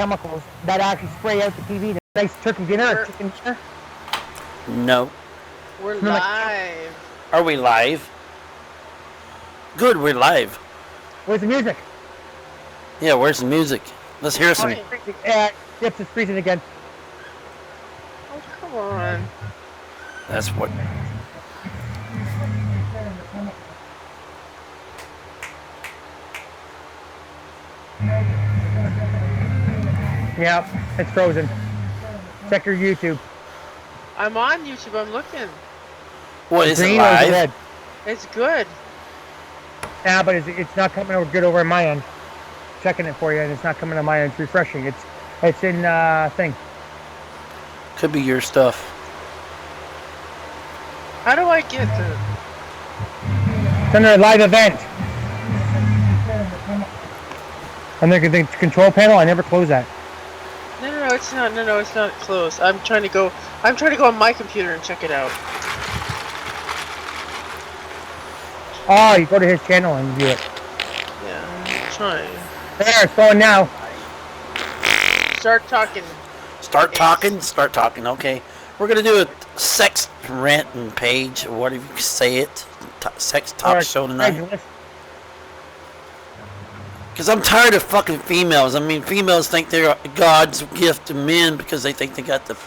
chemicals that actually spray out the TV. Nice turkey dinner or chicken dinner. No. We're live. Are we live? Good, we're live. Where's the music? Yeah, where's the music? Let's hear some. Dips is freezing again. Oh, come on. That's what. Yep, it's frozen. Check your YouTube. I'm on YouTube. I'm looking. What is it live? Red? It's good. Yeah, but it's not coming over good over on my end. Checking it for you, and it's not coming on my end. It's refreshing. It's in thing. Could be your stuff. How do I get the? It's under a live event. And the control panel. I never close that. No, it's not. No, it's not closed. I'm trying to go on my computer and check it out. Oh, you go to his channel and view it. Yeah, I'm trying. There, it's going now. Start talking. Start talking. Okay, we're gonna do a sex ranting page, or whatever you say it. Sex talk show tonight. Because I'm tired of fucking females. I mean, females think they're God's gift to men because they think they got the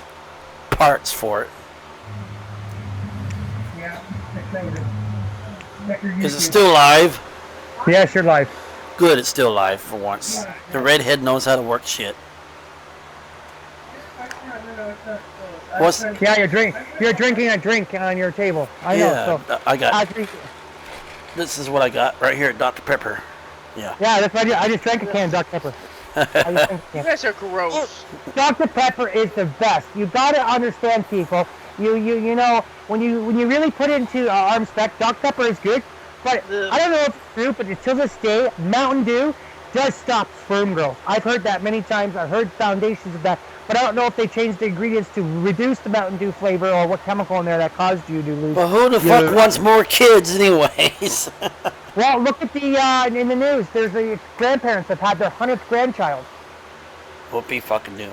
parts for it. Yeah. Is it still live? Yes, you're live. Good, it's still live for once. The redhead knows how to work shit. Yeah, you're drinking a drink on your table. I know. Yeah, so I got. This is what I got right here, Dr. Pepper. Yeah. Yeah, that's what I did. I just drank a can of Dr. Pepper. You guys are gross. Dr. Pepper is the best. You gotta understand, people. You know when you really put into arm's spec, Dr. Pepper is good. But I don't know if it's true, but until this day, Mountain Dew does stop sperm growth. I've heard that many times. I've heard foundations of that, but I don't know if they changed the ingredients to reduce the Mountain Dew flavor or what chemical in there that caused you to lose. Well, who the fuck wants more kids, anyways? Well, look at the in the news. There's the grandparents that had their 100th grandchild. Whoopie fucking do.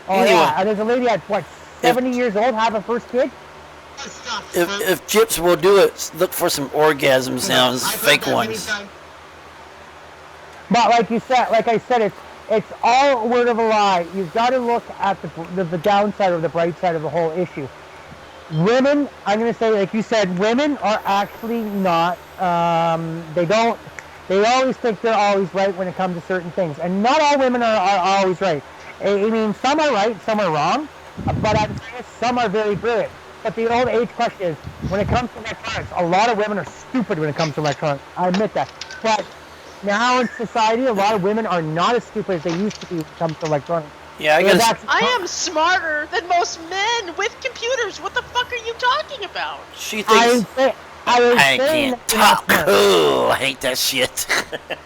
Oh anyway, yeah, and there's a lady at what 70 years old have her first kid. If Gyps will do it, look for some orgasm sounds, fake ones. But like I said, it's all a word of a lie. You've got to look at the downside or the bright side of the whole issue. Women, I'm going to say, like you said, women are actually not. They always think they're always right when it comes to certain things, and not all women are always right. I mean, some are right, some are wrong, but I'm saying some are very brilliant. But the old age question is, when it comes to electronics, a lot of women are stupid when it comes to electronics. I admit that. But now in society, a lot of women are not as stupid as they used to be when it comes to electronics. Yeah, I am smarter than most men with computers. What the fuck are you talking about? She thinks I can't talk cool. I hate that shit.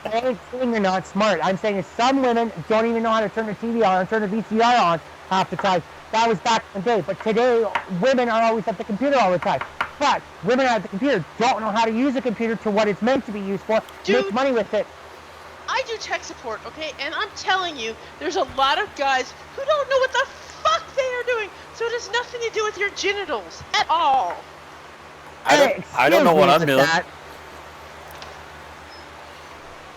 I ain't saying you're not smart. I'm saying that some women don't even know how to turn the TV on or turn the VCR on half the time. That was back in the day. But today, women are always at the computer all the time. But women at the computer don't know how to use a computer to what it's meant to be used for. Dude, make money with it. I do tech support, okay? And I'm telling you, there's a lot of guys who don't know what the fuck they are doing. So it has nothing to do with your genitals at all. I don't know what I'm doing.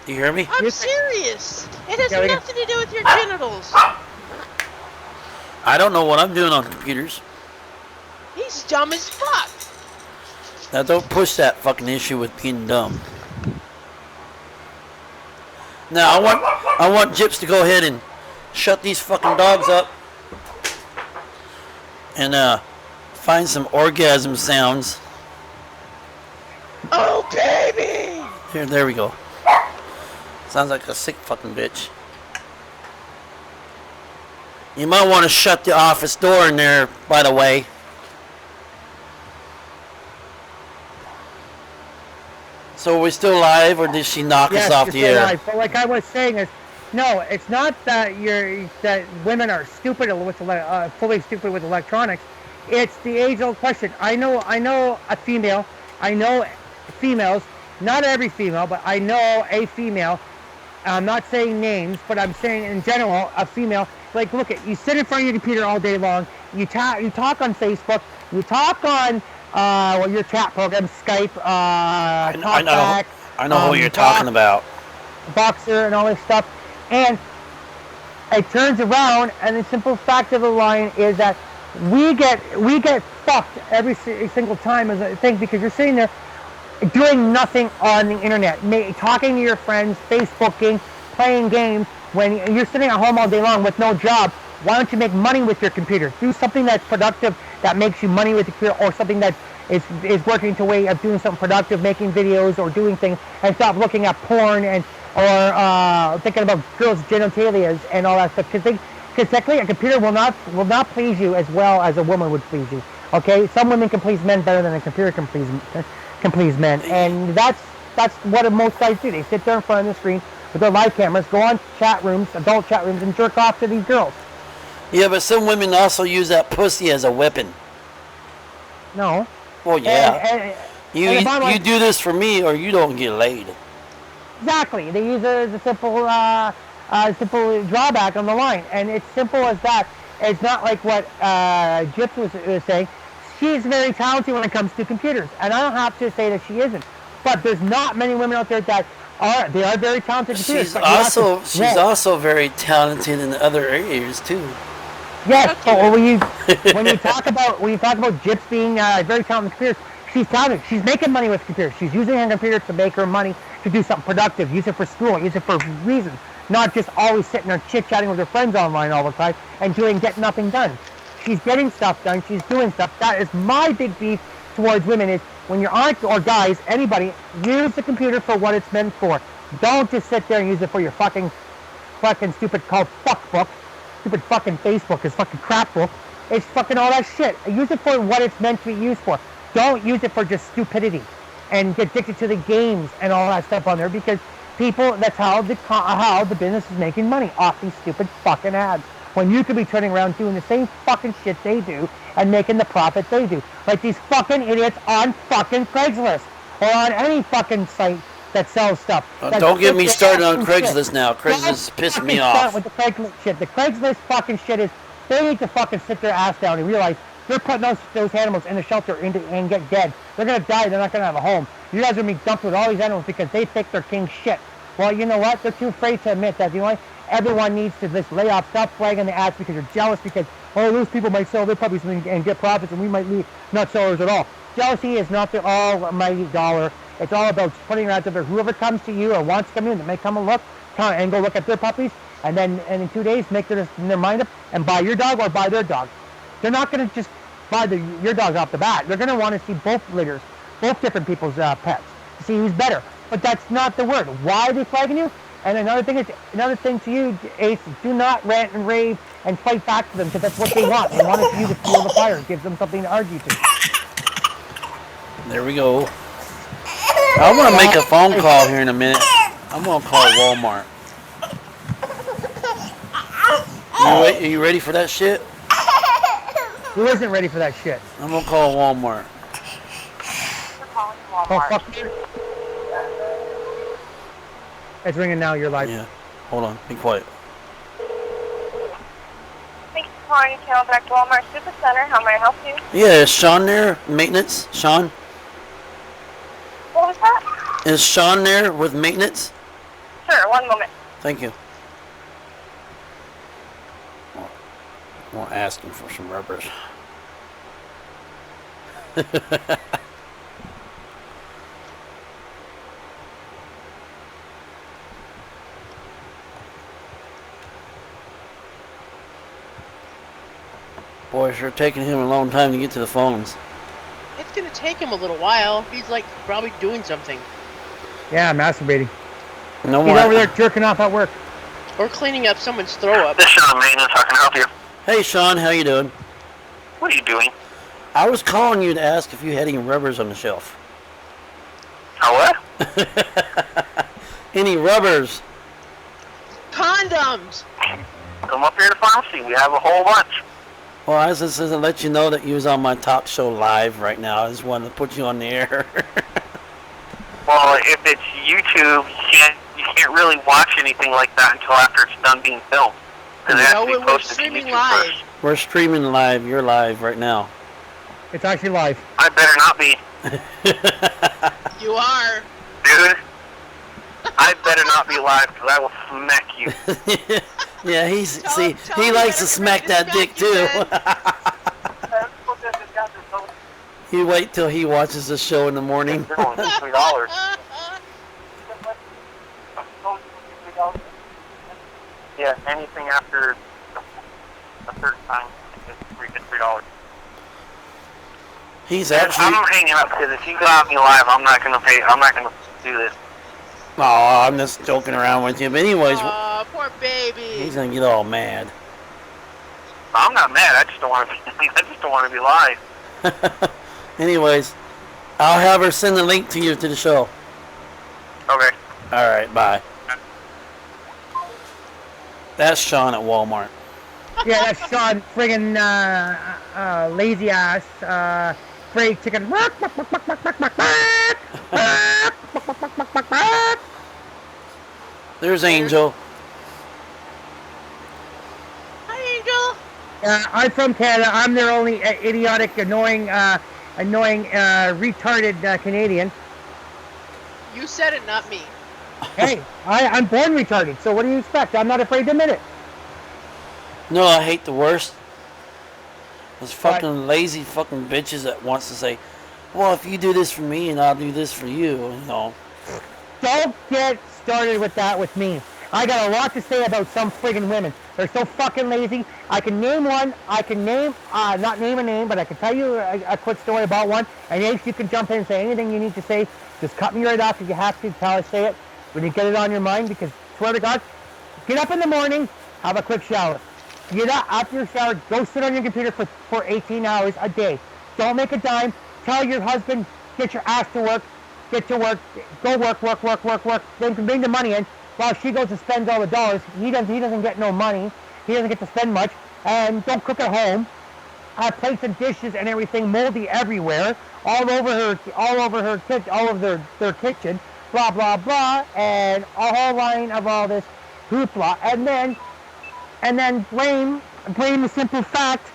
You hear me? I'm serious. It has nothing to do with your genitals. I don't know what I'm doing on computers. He's dumb as fuck. Now don't push that fucking issue with being dumb. Now I want Gyps to go ahead and shut these fucking dogs up and find some orgasm sounds. Oh baby! There we go. Sounds like a sick fucking bitch. You might want to shut the office door in there, by the way. So are we still live, or did she knock us off the air? Live. But like I was saying, no, it's not that that women are stupid with fully stupid with electronics. It's the age-old question. I know a female. I know females. Not every female, but I know a female I'm not saying names, but I'm saying in general, a female. Like, look at you sit in front of your computer all day long. You talk on Facebook. You talk on your chat programs, Skype, TalkBack, I know who you're talking about. Boxer, and all this stuff. And it turns around, and the simple fact of the line is that we get fucked every single time as a thing, because you're sitting there doing nothing on the internet, talking to your friends, Facebooking, playing games. When you're sitting at home all day long with no job, why don't you make money with your computer? Do something that's productive, that makes you money with the computer, or something that is working to a way of doing something productive, making videos or doing things, and stop looking at porn or thinking about girls' genitalias and all that stuff. Because technically a computer will not please you as well as a woman would please you. Okay, some women can please men better than a computer can please men, and that's what most guys do. They sit there in front of the screen with their live cameras, go on chat rooms, adult chat rooms, and jerk off to these girls. Yeah, but some women also use that pussy as a weapon. No. Well, yeah. You do this for me, or you don't get laid. Exactly. They use it as a simple drawback on the line, and it's simple as that. It's not like what Gyps was saying. She's very talented when it comes to computers, and I don't have to say that she isn't. But there's not many women out there that are. They are very talented computers. She's also very talented in other areas too. Yes, but when you talk about Gyps being very talented computers, she's talented. She's making money with computers. She's using her computer to make her money, to do something productive, use it for school, use it for reasons, not just always sitting there chit-chatting with her friends online all the time and getting nothing done. She's getting stuff done. She's doing stuff. That is my big beef towards women, is when you're on, or guys, anybody, use the computer for what it's meant for. Don't just sit there and use it for your fucking stupid called fuck book. Stupid fucking Facebook is fucking crap book. It's fucking all that shit. Use it for what it's meant to be used for. Don't use it for just stupidity and get addicted to the games and all that stuff on there, because people, that's how the business is making money, off these stupid fucking ads. When you could be turning around doing the same fucking shit they do and making the profit they do. Like these fucking idiots on fucking Craigslist or on any fucking site that sells stuff. Don't get me started on Craigslist now. Craigslist is pissing me off. With the Craigslist shit. The Craigslist fucking shit is, they need to fucking sit their ass down and realize they're putting those animals in the shelter and get dead. They're going to die. They're not going to have a home. You guys are going to be dumped with all these animals because they think they're king shit. Well, you know what? They're too afraid to admit that. You know what? Everyone needs to just lay off, stop flagging the ads because you're jealous because, oh, those people might sell their puppies and get profits and we might not sell ours at all. Jealousy is not the almighty dollar. It's all about putting your ads out there. Whoever comes to you or wants to come in, that may come and look and go look at their puppies, and then in 2 days make their mind up and buy your dog or buy their dog. They're not going to just buy your dog off the bat. They're going to want to see both litters, both different people's pets, to see who's better. But that's not the word. Why are they flagging you? And another thing to you, Ace, do not rant and rave and fight back to them, because that's what they want. They want you to fuel the fire. It gives them something to argue to. There we go. I want to make a phone call here in a minute. I'm going to call Walmart. Are you ready for that shit? Who isn't ready for that shit? I'm going to call Walmart. Oh, fuck. It's ringing now. You're live. Yeah. Hold on. Be quiet. Thanks for calling Channel Back Walmart Supercenter. How may I help you? Yeah, is Sean there? Maintenance? Sean? What was that? Is Sean there with maintenance? Sure, one moment. Thank you. I'm asking for some rubbers. Boy, it's sure taking him a long time to get to the phones. It's gonna take him a little while. He's like probably doing something. Yeah, masturbating. No He's more. over there jerking off at work. Or cleaning up someone's throw up. This is Sean Maintenance. How can I help you? Hey, Sean, how you doing? What are you doing? I was calling you to ask if you had any rubbers on the shelf. What? Any rubbers? Condoms! Come up here to the pharmacy. We have a whole bunch. Well, I just to let you know that you was on my talk show live right now. I just wanted to put you on the air. Well, if it's YouTube, you can't really watch anything like that until after it's done being filmed. And it has to be we're posted to streaming YouTube live. first. We're streaming live. You're live right now. It's actually live. I better not be. You are. Dude, I better not be live because I will smack you. Yeah, he likes to smack that dick too. You wait till he watches the show in the morning. They're only $3. Yeah, anything after a certain time is $3. He's actually. I'm hanging up because if you got me live, I'm not gonna pay. I'm not gonna do this. Oh, I'm just joking around with you. But anyways, Aw, poor baby. he's gonna get all mad. I'm not mad. I just don't want to be. I just don't want to be live. Anyways, I'll have her send the link to you to the show. Okay. All right, bye. That's Sean at Walmart. Yeah, that's Sean, friggin' lazy ass, fried chicken. There's Angel. Hi, Angel. I'm from Canada. I'm their only idiotic, annoying, retarded Canadian. You said it, not me. Hey, I'm born retarded, so what do you expect? I'm not afraid to admit it. No, I hate the worst. Those fucking lazy fucking bitches that wants to say, well, if you do this for me and I'll do this for you, you know. Don't get started with that with me. I got a lot to say about some friggin' women. They're so fucking lazy. I can name one. I can name, not name a name, but I can tell you a quick story about one. And Ace, you can jump in and say anything you need to say. Just cut me right off if you have to. Tell us, say it when you get it on your mind. Because swear to God, get up in the morning, have a quick shower. Get up after your shower, go sit on your computer for 18 hours a day. Don't make a dime. Tell your husband, get your ass to work. Get to work. Go work. Then bring the money in. While she goes and spends all the dollars, he doesn't get no money. He doesn't get to spend much. And don't cook at home. Have plates and dishes and everything moldy everywhere, all over their kitchen, blah blah blah, and a whole line of all this hoopla, and then blame the simple fact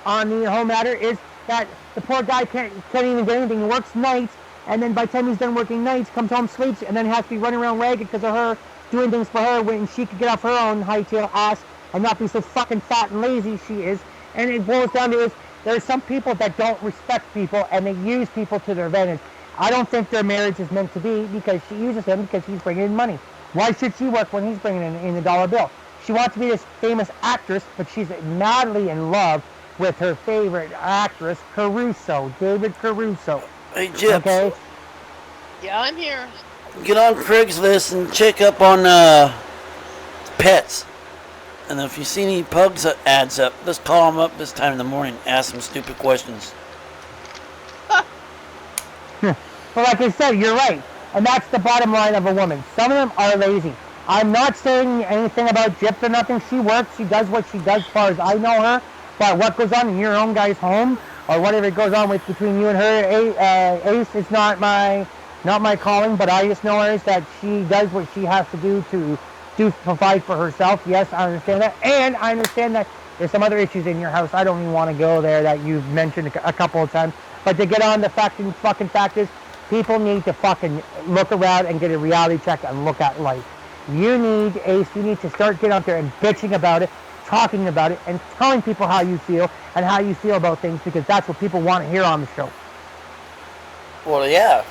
on the whole matter is that the poor guy can't even get anything. He works nights, and then by the time he's done working nights, comes home, sleeps, and then has to be running around ragged because of her doing things for her when she could get off her own hightail ass and not be so fucking fat and lazy she is. And it boils down to is there's some people that don't respect people and they use people to their advantage. I don't think their marriage is meant to be because she uses him because he's bringing in money. Why should she work when he's bringing in the dollar bill? She wants to be this famous actress, but she's madly in love with her favorite actress, David Caruso. Hey, Jim. Okay? Yeah, I'm here. Get on Craigslist and check up on pets. And if you see any pugs ads up, just call them up this time in the morning. Ask them stupid questions. Well, like I said, you're right. And that's the bottom line of a woman. Some of them are lazy. I'm not saying anything about Gyps or nothing. She works. She does what she does as far as I know her. But what goes on in your own guy's home or whatever goes on with between you and her, Ace, is not my calling. But I just know her is that she does what she has to do to provide for herself. Yes, I understand that. And I understand that there's some other issues in your house. I don't even want to go there that you've mentioned a couple of times. But to get on the fucking fact is, people need to fucking look around and get a reality check and look at life. You need to start getting out there and bitching about it, talking about it, and telling people how you feel and how you feel about things because that's what people want to hear on the show. Well, yeah.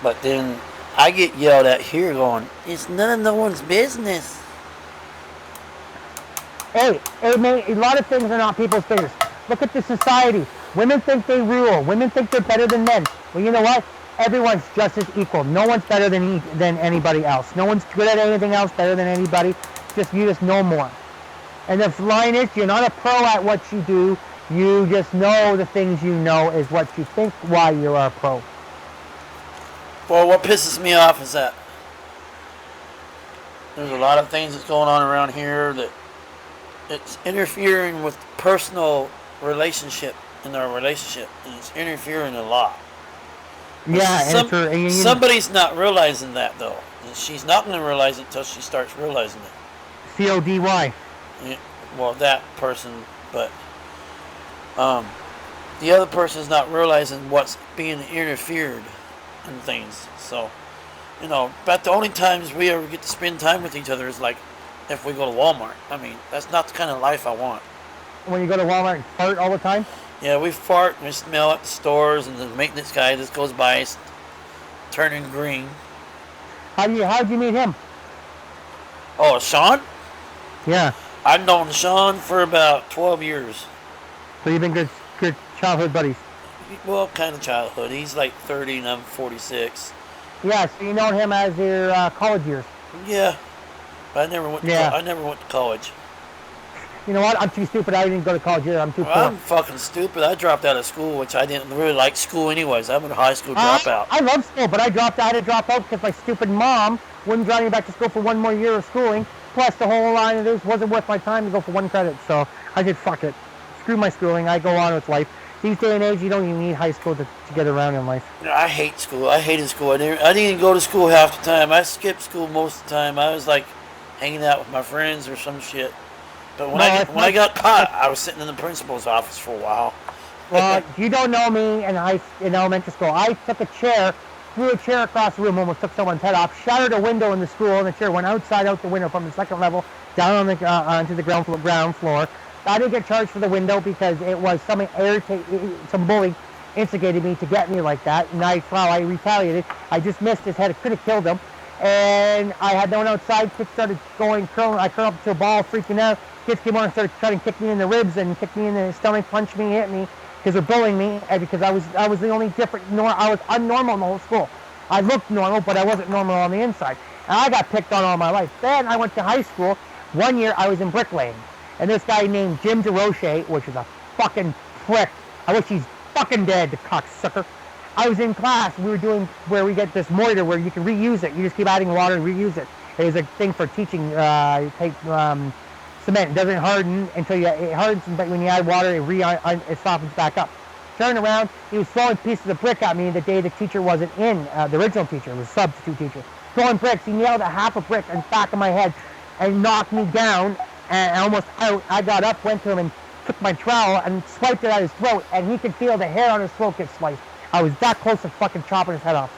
But then I get yelled at here going, it's none of no one's business. Hey, a lot of things are not people's business. Look at the society. Women think they rule. Women think they're better than men. Well, you know what? Everyone's just as equal. No one's better than anybody else. No one's good at anything else better than anybody. You just know more. And the line is, you're not a pro at what you do. You just know the things you know is what you think why you are a pro. Well, what pisses me off is that there's a lot of things that's going on around here that it's interfering with personal relationship in our relationship, and it's interfering a lot. Yeah, somebody's not realizing that though. And she's not going to realize it until she starts realizing it. CODY. Yeah, well, that person, but the other person's not realizing what's being interfered in things. So, about the only times we ever get to spend time with each other is like if we go to Walmart. I mean, that's not the kind of life I want. When you go to Walmart and fart all the time? Yeah, we fart and we smell at the stores, and the maintenance guy just goes by turning green. How'd you meet him? Oh, Sean? Yeah. I've known Sean for about 12 years. So you've been good childhood buddies? Well, kind of childhood. He's like 30 and I'm 46. Yeah, so you known him as your college years? Yeah. But I never went to college. You know what? I'm too stupid. I didn't go to college either. I'm too poor. I'm fucking stupid. I dropped out of school, which I didn't really like school anyways. I'm a high school dropout. I love school, but I had to drop out because my stupid mom wouldn't drive me back to school for one more year of schooling. Plus, the whole line of this wasn't worth my time to go for one credit. So I said, fuck it. Screw my schooling. I go on with life. These day and age, you don't even need high school to get around in life. I hate school. I hated school. I didn't even go to school half the time. I skipped school most of the time. I was like hanging out with my friends or some shit. But when I got caught, I was sitting in the principal's office for a while. Well, you don't know me in elementary school. I took a chair, threw a chair across the room, almost took someone's head off, shattered a window in the school, and the chair went out the window from the second level down on onto the ground floor. I didn't get charged for the window because it was some bully instigated me to get me like that, and I retaliated. I just missed his head. It could have killed him. And I had no one outside. Kids started curling up to a ball, freaking out. Kids came on and started trying to kick me in the ribs and kick me in the stomach, punch me, hit me, because they're bullying me, and because I was the only different. I was unnormal in the whole school. I looked normal, but I wasn't normal on the inside. And I got picked on all my life. Then I went to high school. 1 year I was in bricklaying, and this guy named Jim DeRoche, which is a fucking prick. I wish he's fucking dead, the cocksucker. I was in class. We were doing where we get this mortar where you can reuse it. You just keep adding water and reuse it. It was a thing for teaching. You take cement. It doesn't harden until it hardens, but when you add water, it softens back up. Turned around, he was throwing pieces of brick at me the day the teacher wasn't in. The original teacher was substitute teacher. Throwing bricks. He nailed a half a brick in the back of my head and knocked me down and almost out. I got up, went to him, and took my trowel and swiped it at his throat, and he could feel the hair on his throat get sliced. I was that close to fucking chopping his head off.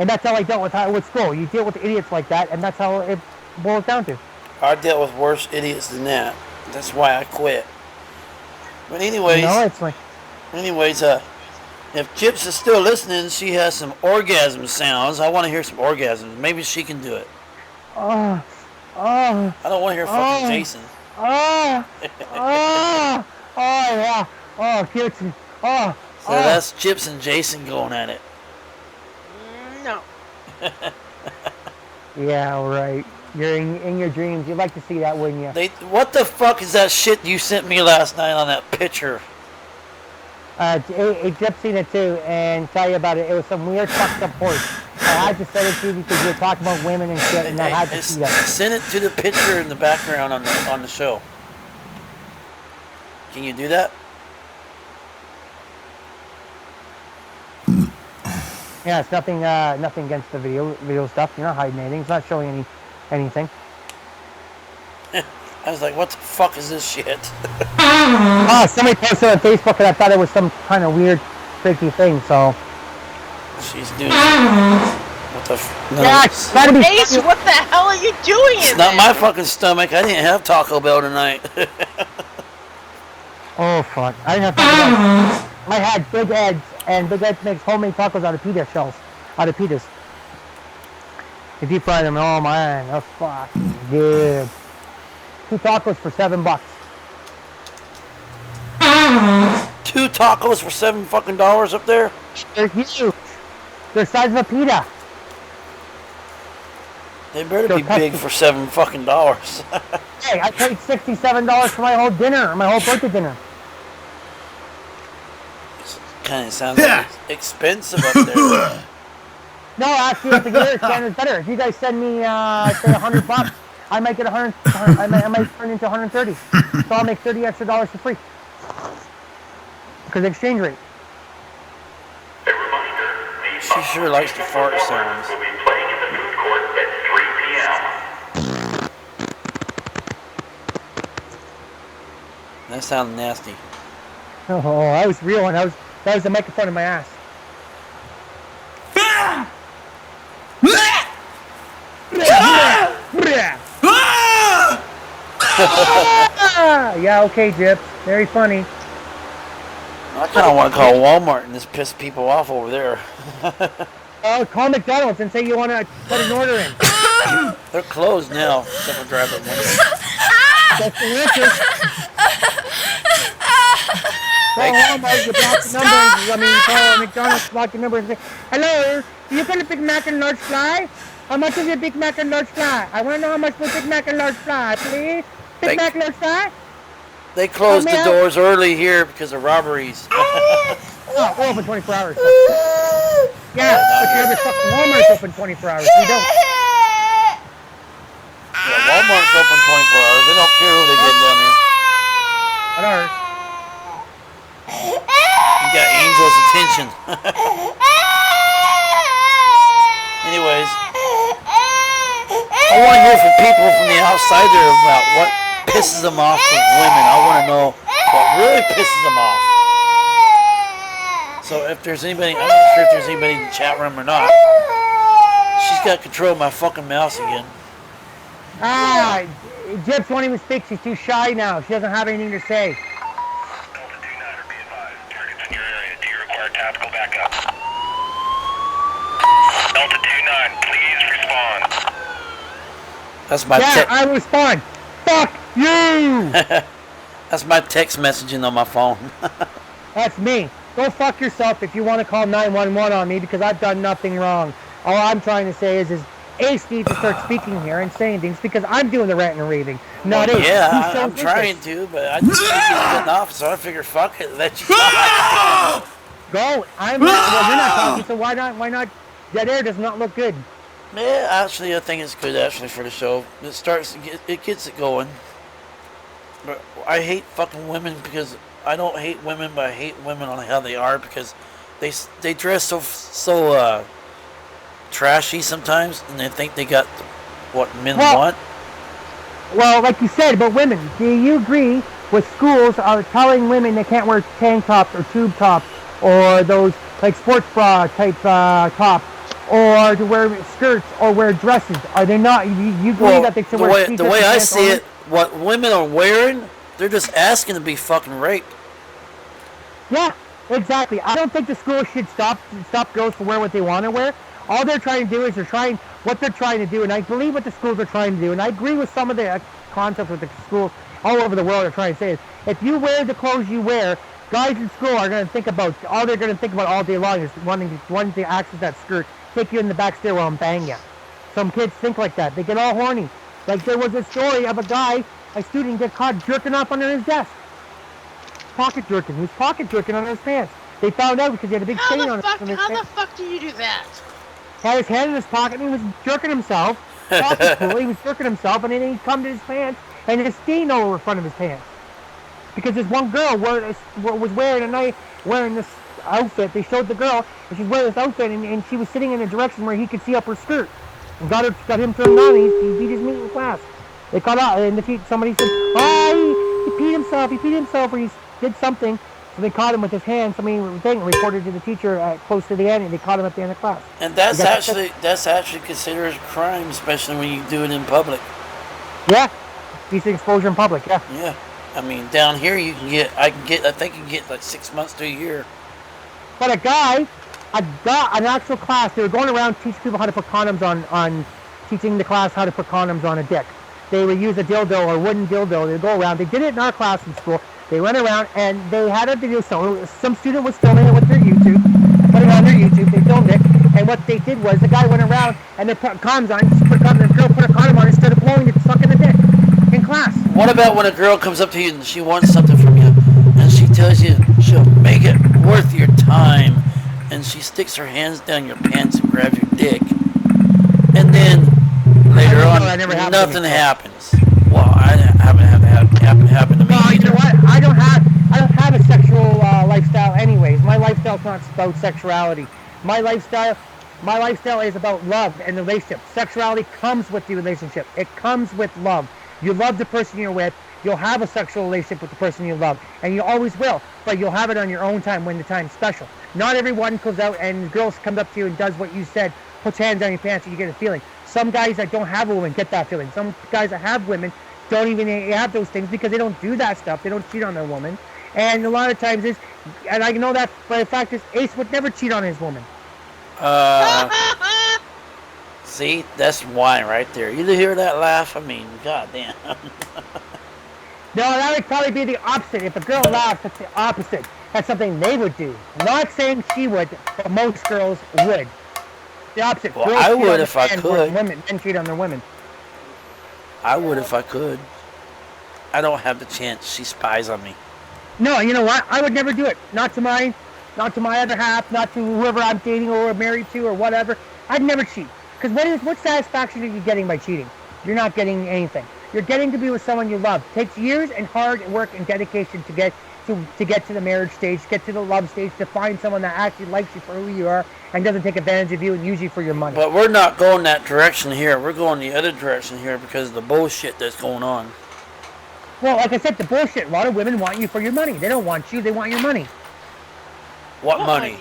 And that's how I dealt with school. You deal with idiots like that, and that's how it boils down to. I dealt with worse idiots than that. That's why I quit. But anyways, if Chips is still listening, she has some orgasm sounds. I want to hear some orgasms. Maybe she can do it. I don't want to hear fucking Jason. Yeah. Oh, Kirsten. So that's Chips and Jason going at it. No. Yeah, right. You're in your dreams. You'd like to see that, wouldn't you? What the fuck is that shit you sent me last night on that picture? Jip seen it too, and tell you about it. It was some weird fucked up horse. I had to send it to you because you were talking about women and shit, and I had to see that. Send it to the picture in the background on the show. Can you do that? Yeah, it's nothing against the video stuff. You're not hiding anything. It's not showing anything. I was like, what the fuck is this shit? Somebody posted on Facebook, and I thought it was some kind of weird, freaky thing. So she's doing what the? No, yeah, it's gotta be. Ace, what the hell are you doing? It's not my fucking stomach. I didn't have Taco Bell tonight. Oh fuck! I didn't have Taco Bell. I had Big Ed's, and Big Ed's makes homemade tacos out of pita shells, out of pitas. You deep fry them. Oh man, that's fucking good. 2 tacos for $7. 2 tacos for $7 fucking up there? They're huge. They're the size of a pita. They better be big for $7 fucking. Hey, I paid $67 for my whole dinner, my whole birthday dinner. Kind of sounds like it's expensive up there. No, actually, it's a good standard better. If you guys send me, say $100, I might get 100. I might turn into 130. So I'll make $30 extra for free. Because of the exchange rate. sure likes the fart sounds. Will be playing in the food court at 3 p.m. That sounded nasty. Oh, that was real one. That was the microphone in my ass. Yeah, okay, Gyps. Very funny. I kind of want to call Walmart and just piss people off over there. Call McDonald's and say you want to put an order in. They're closed now, except for drive-up windows. That's the answer. Call Walmart, you block the number. Call McDonald's, block the number and say, hello, you got a Big Mac and large fry? How much is your Big Mac and large fry? I want to know how much for Big Mac and large fry, please. Big Mac and large fry? They closed the doors early here because of robberies. Oh, we're open 24 hours. Yeah, but your other fucking Walmart's open 24 hours. We don't. Yeah, Walmart's open 24 hours. They don't care who they get down there. Not ours. You got Angel's attention. Anyways, I want to hear from people from the outside there about what pisses them off with women. I want to know what really pisses them off. So if there's anybody, I'm not sure if there's anybody in the chat room or not. She's got control of my fucking mouse again. Gyps won't even speak. She's too shy now. She doesn't have anything to say. Delta 29er, be advised. Targets in your area. Do you require tactical backup? Delta 29, please respond. That's my I respond. Fuck you! That's my text messaging on my phone. That's me. Go fuck yourself if you want to call 911 on me because I've done nothing wrong. All I'm trying to say is Ace needs to start speaking here and saying things because I'm doing the ranting and raving, not Ace. Yeah, I'm trying to, but I just think he's getting off, so I figure fuck it, let you go. Well, you're not talking, so why not? Dead air does not look good. Yeah, actually, I think it's good actually for the show. It gets it going. But I hate fucking women because I don't hate women, but I hate women on how they are because they dress so trashy sometimes, and they think they got what men want. Well, like you said about women, do you agree with schools are telling women they can't wear tank tops or tube tops or those like sports bra type tops? Or to wear skirts or wear dresses? Are they not? You believe that they should wear the way I see it, what women are wearing, they're just asking to be fucking raped. Yeah, exactly. I don't think the school should stop girls from wearing what they want to wear. All they're trying to do is what they're trying to do, and I believe what the schools are trying to do, and I agree with some of the concepts with the schools all over the world are trying to say is, if you wear the clothes you wear, guys in school are going to think about, all they're going to think about all day long is wanting to access that skirt, take you in the back stairwell and bang you. Some kids think like that. They get all horny. Like there was a story of a student get caught jerking off under his desk. Pocket jerking. He was pocket jerking under his pants. They found out because he had a big stain on his pants. How the fuck do you do that? Had his hand in his pocket and he was jerking himself. Pocket school, he was jerking himself and then he'd come to his pants and his stain all over the front of his pants. Because this one girl was wearing this outfit. They showed the girl and she's wearing this outfit and she was sitting in a direction where he could see up her skirt and got him turned on. He beat his meat in class. They caught out and somebody said, he peed himself or he did something. So they caught him with his hand. Somebody reported to the teacher close to the end, and they caught him at the end of class. And that's actually considered a crime, especially when you do it in public. Yeah, decent exposure in public. Yeah. Yeah. I mean, down here I think you can get like 6 months to a year. But an actual class, they were going around teaching people how to put condoms on teaching the class how to put condoms on a dick. They would use a dildo or a wooden dildo. They'd go around. They did it in our class in school. They went around and they had a video. Some student was filming it with their YouTube, put it on their YouTube. They filmed it, and what they did was the guy went around and they put condoms on. The girl put a condom on instead of blowing it, sucking the dick in class. What about when a girl comes up to you and she wants something from you, and she tells you she'll make it worth your time, and she sticks her hands down your pants and grabs your dick, and then later on nothing happens. Well, I haven't had it happen to me either. You know what? I don't have a sexual lifestyle anyways. My lifestyle's not about sexuality. My lifestyle My lifestyle is about love and the relationship. Sexuality comes with the relationship. It comes with love. You love the person you're with. You'll have a sexual relationship with the person you love, and you always will. But you'll have it on your own time when the time's special. Not everyone comes out and girls comes up to you and does what you said, puts hands on your pants, and you get a feeling. Some guys that don't have a woman get that feeling. Some guys that have women don't even have those things because they don't do that stuff. They don't cheat on their woman. And a lot of times and I know that, but the fact is, Ace would never cheat on his woman. See, that's wine right there. You hear that laugh? I mean, goddamn. No, that would probably be the opposite. If a girl laughs, that's the opposite. That's something they would do. I'm not saying she would, but most girls would. The opposite. Well, Girls I cheat on would their if I men, could. Men cheat on their women. I would if I could. I don't have the chance. She spies on me. No, you know what? I would never do it. Not to my other half, not to whoever I'm dating or married to or whatever. I'd never cheat. Because what satisfaction are you getting by cheating? You're not getting anything. You're getting to be with someone you love. It takes years and hard work and dedication to get to the marriage stage, get to the love stage, to find someone that actually likes you for who you are and doesn't take advantage of you and use you for your money. But we're not going that direction here. We're going the other direction here because of the bullshit that's going on. Well, like I said, the bullshit. A lot of women want you for your money. They don't want you. They want your money. What money?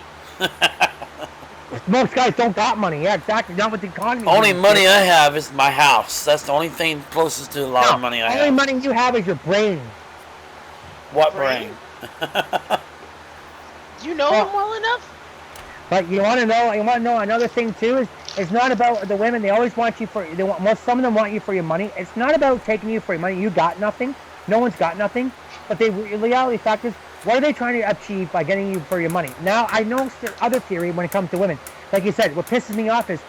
Most guys don't got money. Yeah, exactly. Not with the economy. Only money I have is my house. That's the only thing closest to a lot of money I have. Only money you have is your brain. What brain? You know him well enough? But you want to know another thing too is it's not about the women. They always want you for some of them want you for your money. It's not about taking you for your money. You got nothing. No one's got nothing. But the reality fact is, what are they trying to achieve by getting you for your money? Now, I know other theory when it comes to women. Like you said, what pisses me off is,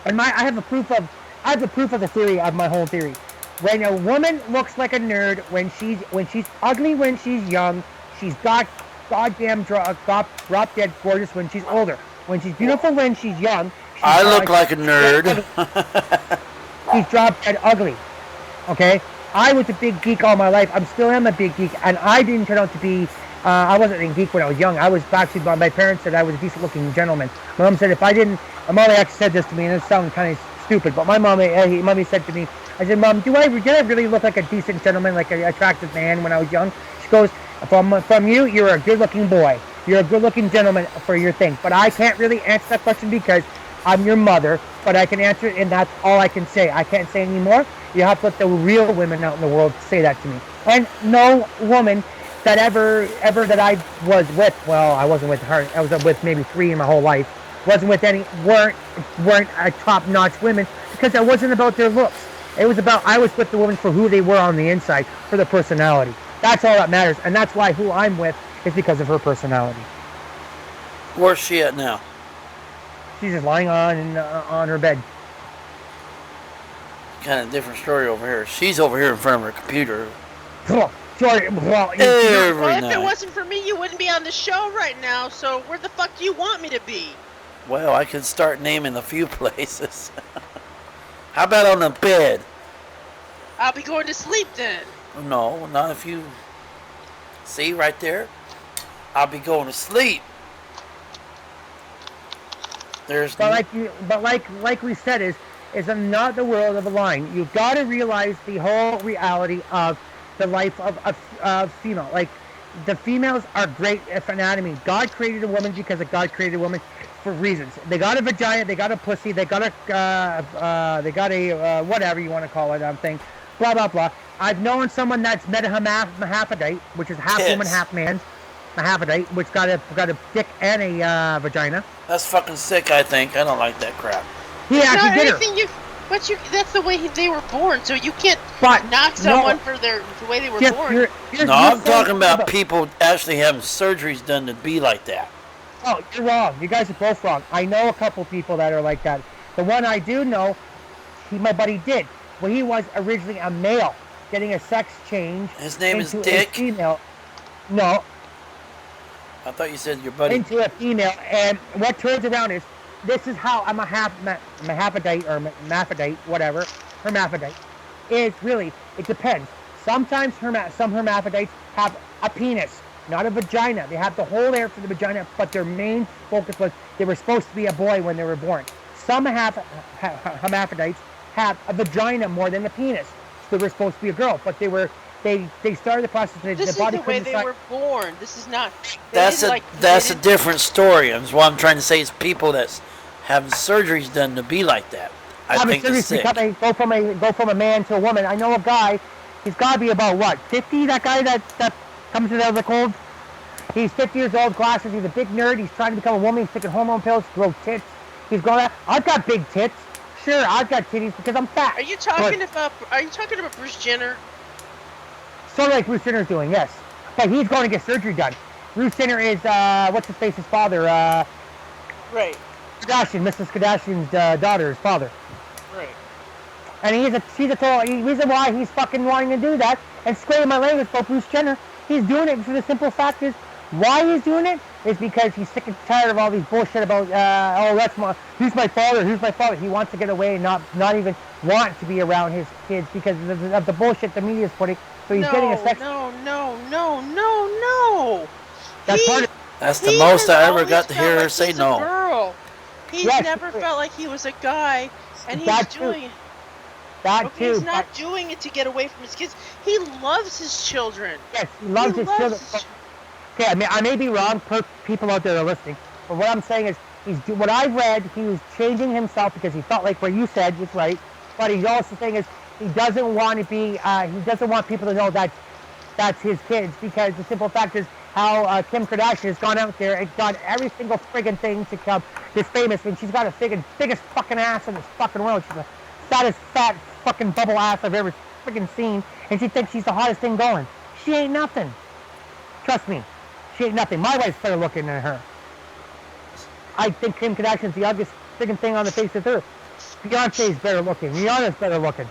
I have the proof of the theory of my whole theory. When a woman looks like a nerd, when she's ugly when she's young, she's got goddamn drop dead gorgeous when she's older. When she's beautiful when she's young, I look like a nerd. She's drop dead ugly. Okay? I was a big geek all my life. I still am a big geek, and I didn't turn out to be. I wasn't a geek when I was young. I was actually. My parents said I was a decent-looking gentleman. My mom said if I didn't. My mom actually said this to me, and it sounded kind of stupid. But my mommy said to me, I said, Mom, did I really look like a decent gentleman, like an attractive man when I was young? She goes, from you, you're a good-looking boy. You're a good-looking gentleman for your thing. But I can't really answer that question because I'm your mother. But I can answer it, and that's all I can say. I can't say any more. You have to let the real women out in the world say that to me. And no woman that ever that I was with, well, I wasn't with her. I was with maybe 3 in my whole life. Wasn't with any, weren't top-notch women because it wasn't about their looks. It was about, I was with the women for who they were on the inside, for their personality. That's all that matters. And that's why who I'm with is because of her personality. Where's she at now? She's just lying on her bed. Kind of different story over here. She's over here in front of her computer. Well, Every If night. it wasn't for me, you wouldn't be on the show right now, so where the fuck do you want me to be? Well, I could start naming a few places. How about on the bed? I'll be going to sleep then. No, not if you... See, right there? I'll be going to sleep. There's... But like we said, is not the world of a line. You've got to realize the whole reality of the life of female. Like, the females are great at anatomy. God created a woman because God created a woman for reasons. They got a vagina, they got a pussy, they got a whatever you want to call it, thing. Blah, blah, blah. I've known someone that's met a hermaphrodite, which is half woman, half man. A hermaphrodite, which got a dick and a vagina. That's fucking sick, I think. I don't like that crap. He actually did her. That's the way they were born, so you can't But knock someone for the way they were born. No, I'm talking about people actually having surgeries done to be like that. Oh, you're wrong. You guys are both wrong. I know a couple people that are like that. The one I do know, my buddy did. Well, he was originally a male, getting a sex change. His name is into Dick? a female. No. I thought you said your buddy. Into a female. And what turns around is, this is how I'm a hermaphrodite or hermaphrodite, whatever, hermaphrodite, is really, it depends. Sometimes some hermaphrodites have a penis. not a vagina. They have the hole there for the vagina, but their main focus was they were supposed to be a boy when they were born. Some hermaphrodites have a vagina more than a penis, so they were supposed to be a girl, but they started the process. This is the way they were born. This is not. That's a different story. And what I'm trying to say is people that's having surgeries done to be like that. I think it's sick. Go from a man to a woman. I know a guy. He's got to be about what 50. That guy that comes out of the cold. He's 50 years old. Glasses. He's a big nerd. He's trying to become a woman. He's taking hormone pills to grow tits. He's going. I've got big tits. Sure, I've got titties because I'm fat. Are you talking about Bruce Jenner? Sort of like Bruce Jenner's doing, yes. But he's going to get surgery done. Bruce Jenner is what's his face's father? Right. Kardashian, Mrs. Kardashian's daughter's father. Right. And she's a total reason why he's fucking wanting to do that and squaring my language about Bruce Jenner. He's doing it for the simple fact is why he's doing it is because he's sick and tired of all these bullshit about who's my father. He wants to get away and not even want to be around his kids because of the bullshit the media's putting. So he's getting a sex. No. That's the most I ever got to hear her say no. Girl. He's never felt like he was a guy, and he's doing it. He's not doing it to get away from his kids. He loves his children. Yes, he loves his children. Okay, I may be wrong. People out there are listening, but what I'm saying is, what I've read, he was changing himself because he felt like what you said was right. But he's also saying is he doesn't want to be. He doesn't want people to know that that's his kids because the simple fact is how Kim Kardashian has gone out there and done every single friggin' thing to become this famous. And she's got the biggest fucking ass in this fucking world. She's the fattest fat fucking bubble ass I've ever friggin' seen. And she thinks she's the hottest thing going. She ain't nothing. Trust me. She ain't nothing. My wife's better looking than her. I think Kim Kardashian's the ugliest friggin' thing on the face of the earth. Beyonce's better looking. Rihanna's better looking.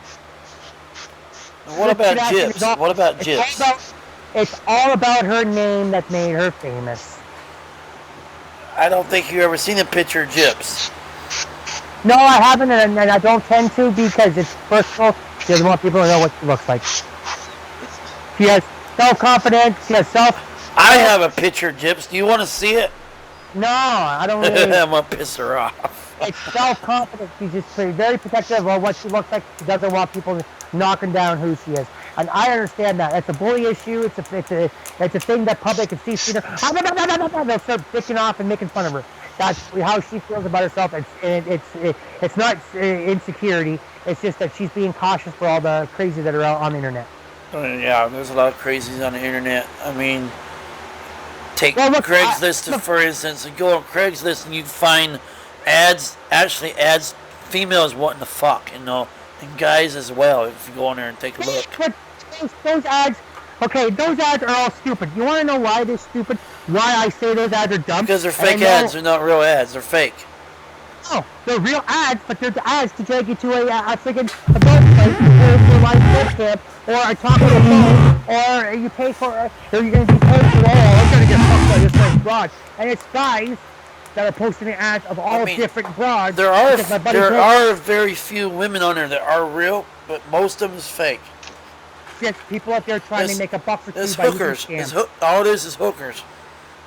What about Jips? What about Jips? It's all about her name that made her famous. I don't think you ever seen a picture of Jips. No, I haven't, and I don't tend to because it's personal. She doesn't want people to know what she looks like. She has self-confidence. She has I have a picture of Jips. Do you want to see it? No, I don't really. I'm going to piss her off. It's self-confidence. She's just very protective of what she looks like. She doesn't want people knocking down who she is. And I understand that. It's a bully issue. It's a thing that public can see. They'll start bitching off and making fun of her. That's how she feels about herself. It's not insecurity. It's just that she's being cautious for all the crazy that are out on the internet. Yeah, there's a lot of crazies on the internet. I mean, take Craigslist for instance, and go on Craigslist and you find ads, females wanting to fuck, and guys as well. If you go on there and take a look. Those ads. Okay, those ads are all stupid. You want to know why they're stupid? Why I say those ads are dumb? Because they're fake ads. They're not real ads. They're fake. Oh, they're real ads, but they're the ads to drag you to a freaking adult place or live webcam or a talk on the phone, or you pay for, or you're going to be paid for. I'm going to get fucked by this guy's broad. And it's guys that are posting the ads of all different broads. There are very few women on there that are real, but most of them is fake. Yes, people out there trying to make a buck for two it's by hookers. It's all it is hookers.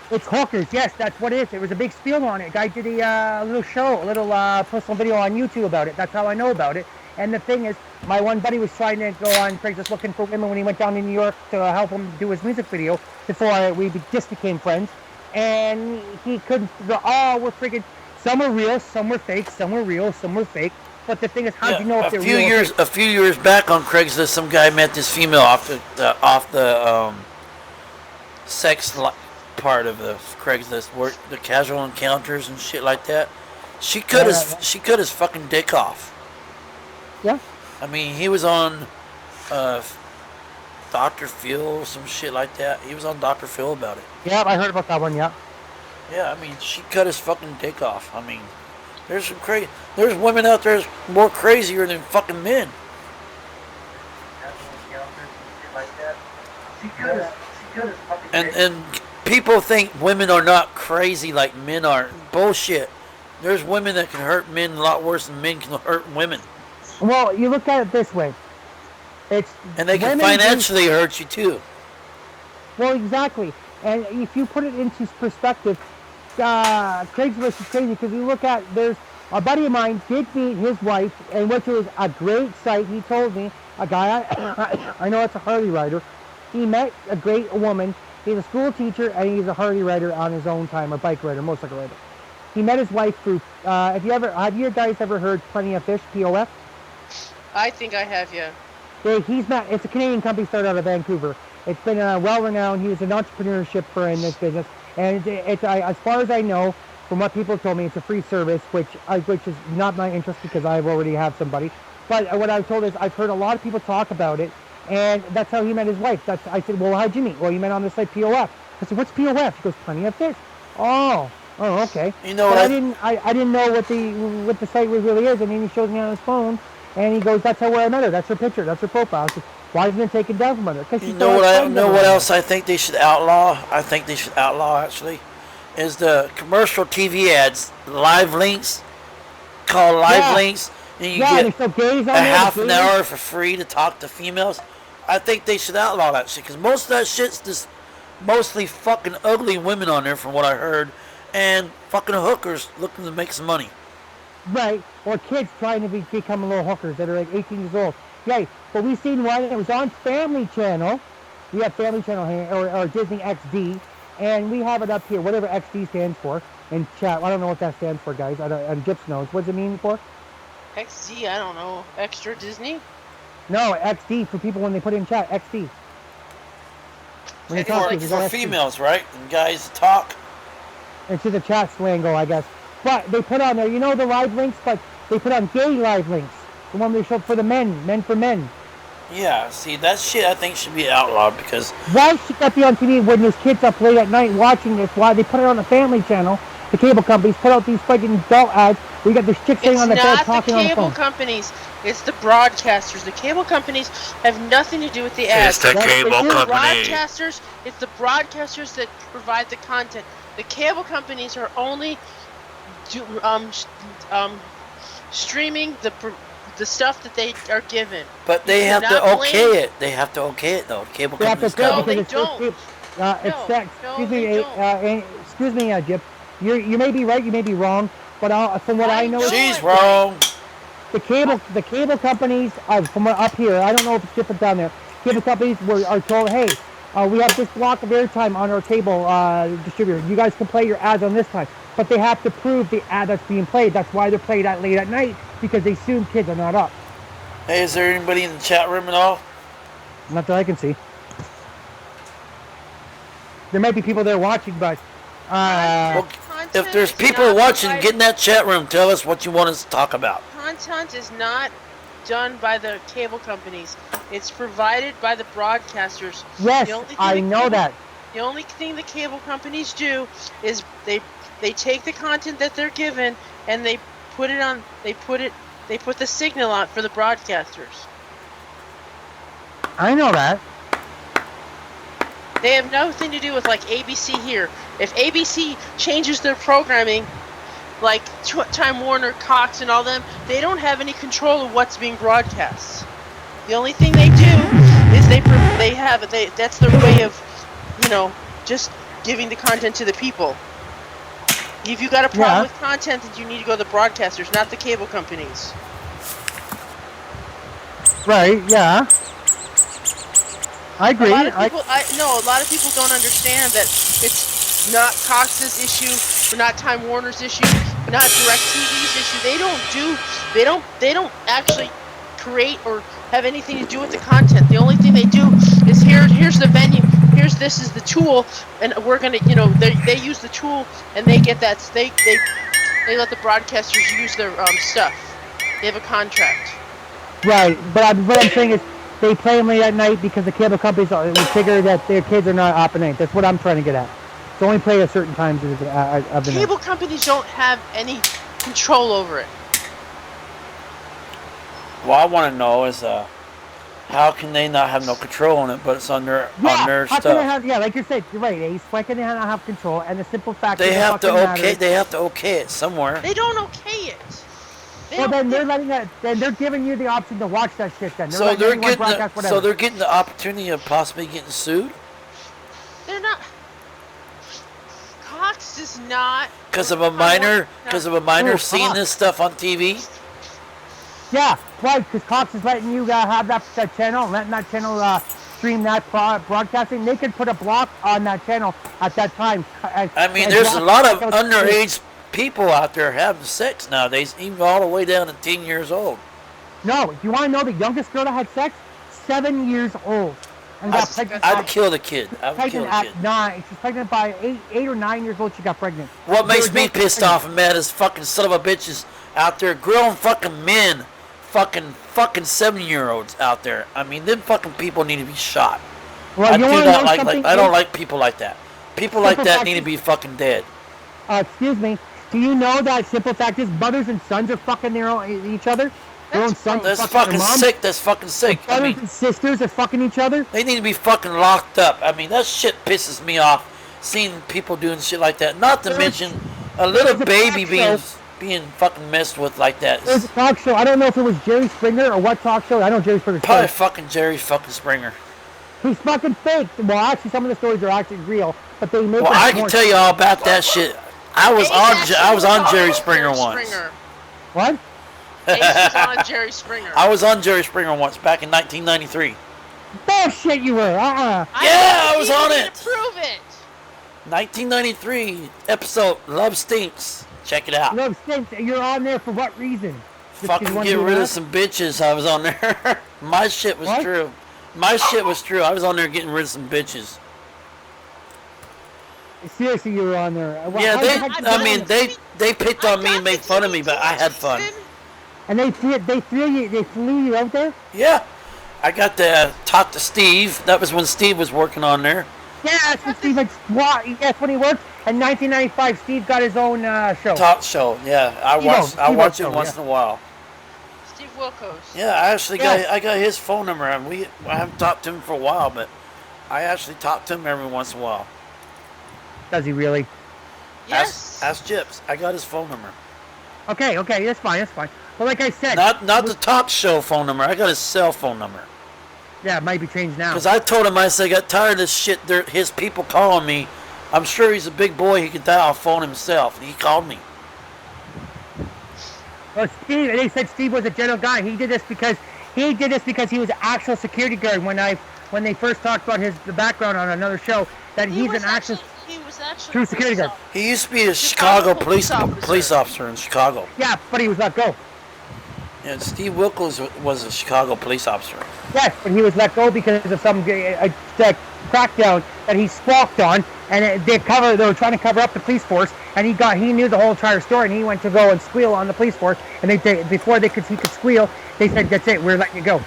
It's hookers, yes, that's what it is. There was a big spiel on it. A guy did a little show, a little personal video on YouTube about it. That's how I know about it. And the thing is, my one buddy was trying to go on Craigslist looking for women when he went down to New York to help him do his music video before we just became friends. And he couldn't go, we're freaking, some were real, some were fake, some were real, some were fake. But the thing is, how do you know if they're real? A few years back on Craigslist, some guy met this female off the sex part of the Craigslist, where the casual encounters and shit like that. She cut his fucking dick off. Yeah. I mean, he was on Dr. Phil or some shit like that. He was on Dr. Phil about it. Yeah, I heard about that one. Yeah. Yeah, I mean, she cut his fucking dick off. I mean, there's women out there more crazier than fucking men. And people think women are not crazy like men are. Bullshit. There's women that can hurt men a lot worse than men can hurt women. Well, you look at it this way. And they can financially hurt you too. Well, exactly. And if you put it into perspective, Craigslist is crazy because you look at, there's a buddy of mine did meet his wife, and which was a great sight. He told me, a guy, I know it's a Harley rider, he met a great woman. He's a school teacher and he's a Harley rider on his own time, or bike rider, motorcycle rider. He met his wife through, have you guys ever heard Plenty of Fish, POF? I think I have, yeah. It's a Canadian company started out of Vancouver. It's been well-renowned. He was an entrepreneurship for in this business. And it's as far as I know, from what people told me, it's a free service, which is not my interest because I already have somebody. But what I was told is I've heard a lot of people talk about it, and that's how he met his wife. I said, well, how'd you meet? Well, you met on the site POF. I said, what's POF? He goes, Plenty of Fish. Oh, okay. You know but what? I didn't know what the site really is, and then he shows me on his phone, and he goes, that's where I met her. That's her picture. That's her profile. I said, why isn't it taken down from under? You know what else I think they should outlaw? I think they should outlaw, actually, is the commercial TV ads, live links, called live links, and you get a half an hour for free to talk to females. I think they should outlaw that shit, because most of that shit's just mostly fucking ugly women on there, from what I heard, and fucking hookers looking to make some money. Right, or kids trying to become little hookers that are like 18 years old. Yeah, but we seen one, it was on Family Channel. We have Family Channel here, or Disney XD, and we have it up here, whatever XD stands for, in chat. I don't know what that stands for, guys. And Gips knows. What does it mean for? XD, I don't know. Extra Disney? No, XD for people when they put it in chat. XD. When It's for females, right? And guys talk. It's just a chat slango, I guess. But they put on there, you know the live links, but they put on gay live links. The one they show for the men for men. Yeah, see, that shit I think should be outlawed, because... Why should that be on TV when there's kids up late at night watching this? Why they put it on the Family Channel? The cable companies put out these fucking adult ads. We got this chick sitting on the bed talking on the phone. It's not the cable companies. It's the broadcasters. The cable companies have nothing to do with the ads. It's the cable company. It's the broadcasters that provide the content. The cable companies are only streaming the stuff that they are given. But they have to okay it. They have to okay it, though. Cable companies No, they don't. Excuse me, Jip. You may be right, you may be wrong, but from what I know, she's wrong. The cable companies, from up here, I don't know if it's different down there. Cable companies are told, hey, we have this block of airtime on our cable distributor. You guys can play your ads on this time, but they have to prove the ad that's being played. That's why they're played at late at night, because they assume kids are not up. Hey, is there anybody in the chat room at all? Not that I can see. There might be people there watching, but well, if there's people watching, get in that chat room. Tell us what you want us to talk about. Content is not done by the cable companies. It's provided by the broadcasters. Yes, I know that. The only thing the cable companies do is they take the content that they're given and they put it on. They put the signal out for the broadcasters. I know that. They have nothing to do with like ABC here. If ABC changes their programming, like Time Warner, Cox, and all them, they don't have any control of what's being broadcast. The only thing they do is that's their way of, just giving the content to the people. If you got a problem with content, then you need to go to the broadcasters, not the cable companies. Right? Yeah. I agree. A lot of people don't understand that it's not Cox's issue, not Time Warner's issue, not DirecTV's issue. They don't actually create or have anything to do with the content. The only thing they do is here's the venue, this is the tool, and we're gonna, they use the tool and they get that they let the broadcasters use their stuff. They have a contract. Right, but what I'm saying is, they play them late at night because the cable companies figure that their kids are not up at night. That's what I'm trying to get at. It's only play at certain times of the night. Cable companies don't have any control over it. What I want to know is, how can they not have no control on it, but it's on their stuff? How can they have, like you said, you're right, Ace. Why can they not have control? And the simple fact they have to okay it somewhere. They don't okay it. Then they're giving you the option to watch that shit. Then they're getting the opportunity of possibly getting sued. They're not. This is not Because of a minor, Oh, seeing fuck. this stuff on TV. Yeah, right, because Cox is letting you have that channel, letting that channel stream that broadcasting. They could put a block on that channel at that time. I mean, there's a lot of underage people out there having sex nowadays, even all the way down to 10 years old. No, do you want to know the youngest girl that had sex? 7 years old. And got pregnant. I'd kill the kid. I would kill Pregnant the kid. at 9. She's pregnant by 8 or 9 years old. She got pregnant. What makes There me was no pissed off and mad is fucking son of a bitches out there, grown fucking men, fucking 7-year-olds out there. I mean, them fucking people need to be shot. Well, I you do wanna not know like something? I don't like people like that. People like Simple that fact need to is- be fucking dead. Excuse me. Do you know that simple fact is mothers and sons are fucking each other? Their own That's sons gross. are That's fucking their fucking mom. sick. That's fucking sick. I Brothers mean, and sisters are fucking each other. they need to be fucking locked up. I mean, that shit pisses me off. Seeing people doing shit like that. Not to There's- mention a little there's a baby talk being fucking messed with like that. There's a talk show. I don't know if it was Jerry Springer or what talk show. I know Jerry Springer. Probably fucking Jerry fucking Springer. He's fucking fake. Well, actually, some of the stories are actually real, but they make. Well, it I more- can tell you all about that shit. I was on Jerry Springer once. What? Ace was on Jerry Springer. I was on Jerry Springer once back in 1993. Bullshit, you were. Yeah, I was on need it. to prove it. 1993 episode Love Stinks. Check it out. No, stinks. You're on there for what reason? Just 'cause you Fucking wanna get do rid that? of some bitches. I was on there. My shit was What? true. My shit was true. I was on there getting rid of some bitches. Seriously, you were on there. Yeah, How they. the heck did I you mean, know? they picked on me and made fun of me, but I had fun. And they flew you out there. Yeah, I got to talk to Steve. That was when Steve was working on there. Yeah, that's when Steve. That's when he worked. In 1995, Steve got his own show. Talk show. Yeah, I watch Steve-O it once show, in a while. Steve Wilkos. Yeah, I actually got Yes. I got his phone number, and I haven't talked to him for a while, but I actually talk to him every once in a while. Does he really? Yes. Ask Chips. I got his phone number. Okay, that's fine. But like I said, Not the talk show phone number. I got his cell phone number. yeah, it might be changed now. Because I told him, I said, I got tired of this shit. His people calling me. I'm sure he's a big boy. He could dial a phone himself. He called me. Well, Steve, they said Steve was a gentle guy. He did this because he was an actual security guard. When they first talked about the background on another show, that He he's was an actual. He was actually True security guard. He used to be a Chicago police police officer in Chicago. Yeah, but he was let go. And Steve Wilkos was a Chicago police officer. Yes, but he was let go because of some crackdown that he squawked on, and they were trying to cover up the police force, and he knew the whole entire story, and he went to go and squeal on the police force, and before he could squeal, they said, "That's it, we're letting you go."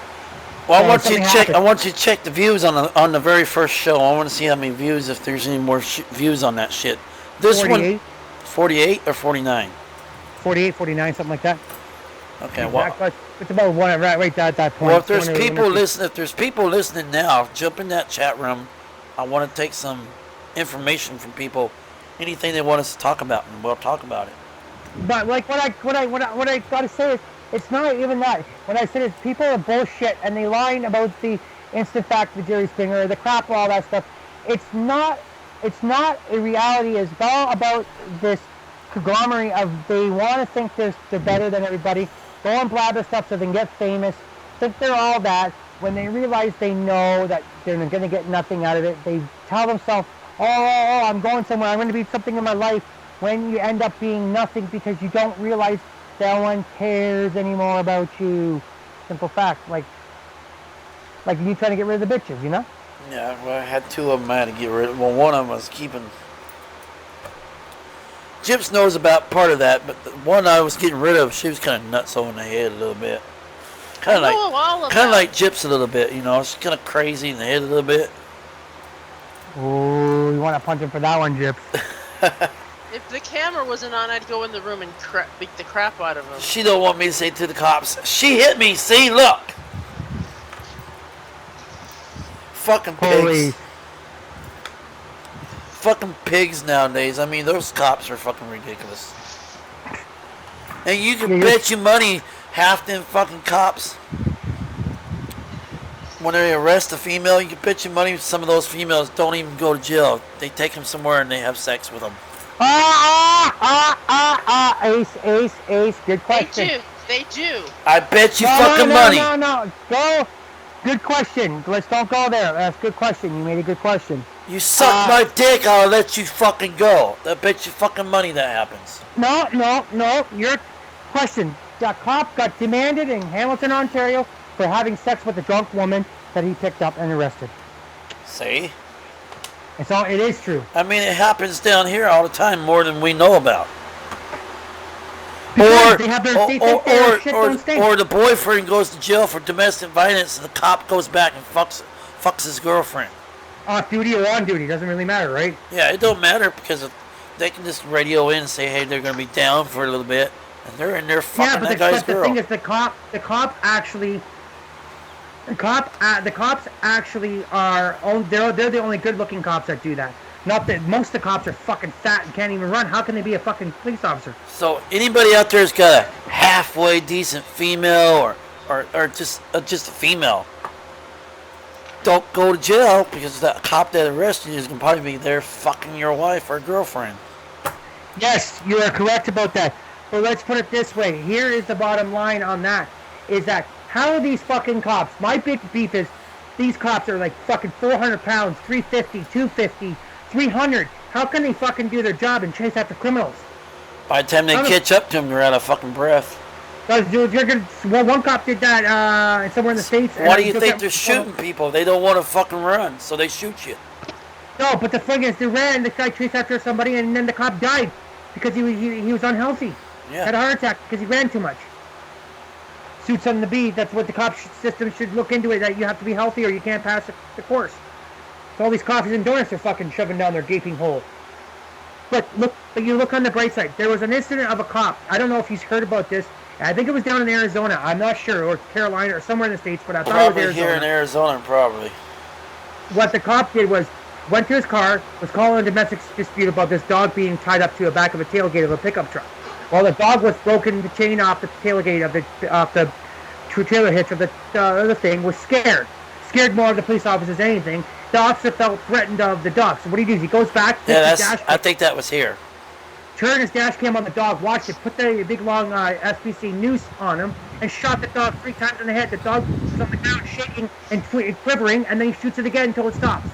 Well, I So want you to something check. happened. I want you to check the views on the very first show. I want to see how many views, if there's any more views on that shit. This 48, one, 48 or 49. 48, 49, something like that. Okay, well, Exactly. It's about one right at that point. well, if there's 20, people listening, now, jump in that chat room. I want to take some information from people, anything they want us to talk about, and we'll talk about it. But like what I gotta say is, it's not even that. What I said is people are bullshit and they lying about the instant fact of Jerry Springer, the crap, all that stuff. It's not a reality. It's all about this conglomerate of they want to think they're better than everybody, go and blabber stuff so they can get famous, think they're all that. When they realize they know that they're going to get nothing out of it, they tell themselves, oh, I'm going somewhere, I'm going to be something in my life, when you end up being nothing because you don't realize no one cares anymore about you. Simple fact. Like you trying to get rid of the bitches, you know? Yeah, well, I had two of them I had to get rid of. Well, one of them was keeping. Jips knows about part of that, but the one I was getting rid of, she was kind of nuts in the head a little bit. Kind of like Jips a little bit, you know. She's kind of crazy in the head a little bit. Oh, you want to punch him for that one, Jips? If the camera wasn't on, I'd go in the room and beat the crap out of him. She don't want me to say to the cops, she hit me, see, look. Fucking pigs. Holy. Fucking pigs nowadays. I mean, those cops are fucking ridiculous. And you can bet your money half them fucking cops, when they arrest a female, you can bet your money some of those females don't even go to jail. They take them somewhere and they have sex with them. Ace. Good They question. do. They do. I bet you No, fucking no, money. No. Go. Good question. Let's don't go there. That's a good question. You made a good question. You suck my dick, I'll let you fucking go. I bet you fucking money that happens. No. Your question. The cop got demanded in Hamilton, Ontario for having sex with a drunk woman that he picked up and arrested. See? It is true. I mean, it happens down here all the time, more than we know about. Because they have their shit don't stink. Or the boyfriend goes to jail for domestic violence and the cop goes back and fucks his girlfriend. Off duty or on duty, doesn't really matter, right? Yeah, it don't matter because they can just radio in and say, hey, they're going to be down for a little bit. And they're in there fucking that guy's girl. The thing is, the cops actually are. They're the only good-looking cops that do that. Not that most of the cops are fucking fat and can't even run. How can they be a fucking police officer? So anybody out there's got a halfway decent female or just a female, don't go to jail because that cop that arrested you is gonna probably be there fucking your wife or girlfriend. Yes, you are correct about that. But let's put it this way. Here is the bottom line on that. Is that how are these fucking cops? My big beef is these cops are like fucking 400 pounds, 350, 250, 300. How can they fucking do their job and chase after criminals? By the time they catch up to them, they're out of fucking breath. One cop did that somewhere in the States. Why do you think they're shooting people? They don't want to fucking run, so they shoot you. No, but the thing is, the guy chased after somebody, and then the cop died because he was unhealthy. Yeah. Had a heart attack because he ran too much. Suits on the beat. That's what the cop system should look into it. That you have to be healthy or you can't pass the course. So all these coffees and donuts are fucking shoving down their gaping hole. But you look on the bright side. There was an incident of a cop. I don't know if you've heard about this. I think it was down in Arizona. I'm not sure, or Carolina, or somewhere in the States. But I thought Probably it was Arizona. here in Arizona, probably. What the cop did was went to his car, was calling a domestic dispute about this dog being tied up to the back of a tailgate of a pickup truck. While the dog was broken the chain off the tailgate of the trailer hitch of the thing, was scared more of the police officers than anything. The officer felt threatened of the dog. So what he does, he goes back, I think that was here. Turned his dash cam on the dog, watched it, put the big long SBC noose on him, and shot the dog 3 times in the head. The dog was on the ground shaking and quivering, and then he shoots it again until it stops.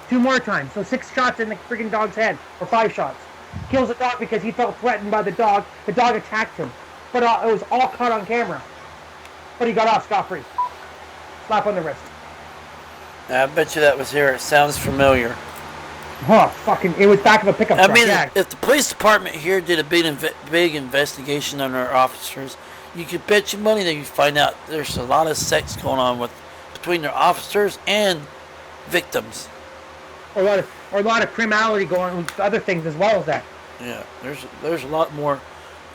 2 more times. So 6 shots in the freaking dog's head, or 5 shots. Kills the dog because he felt threatened by the dog. The dog attacked him. But it was all caught on camera. But he got off scot-free. Slap on the wrist. I bet you that was here. It sounds familiar. Oh, fucking, it was back of a pickup truck. I mean, yeah. if the police department here did a big investigation on our officers, you could bet your money that you find out there's a lot of sex going on between their officers and victims. Or a lot of criminality going on with other things as well as that. Yeah, there's a lot more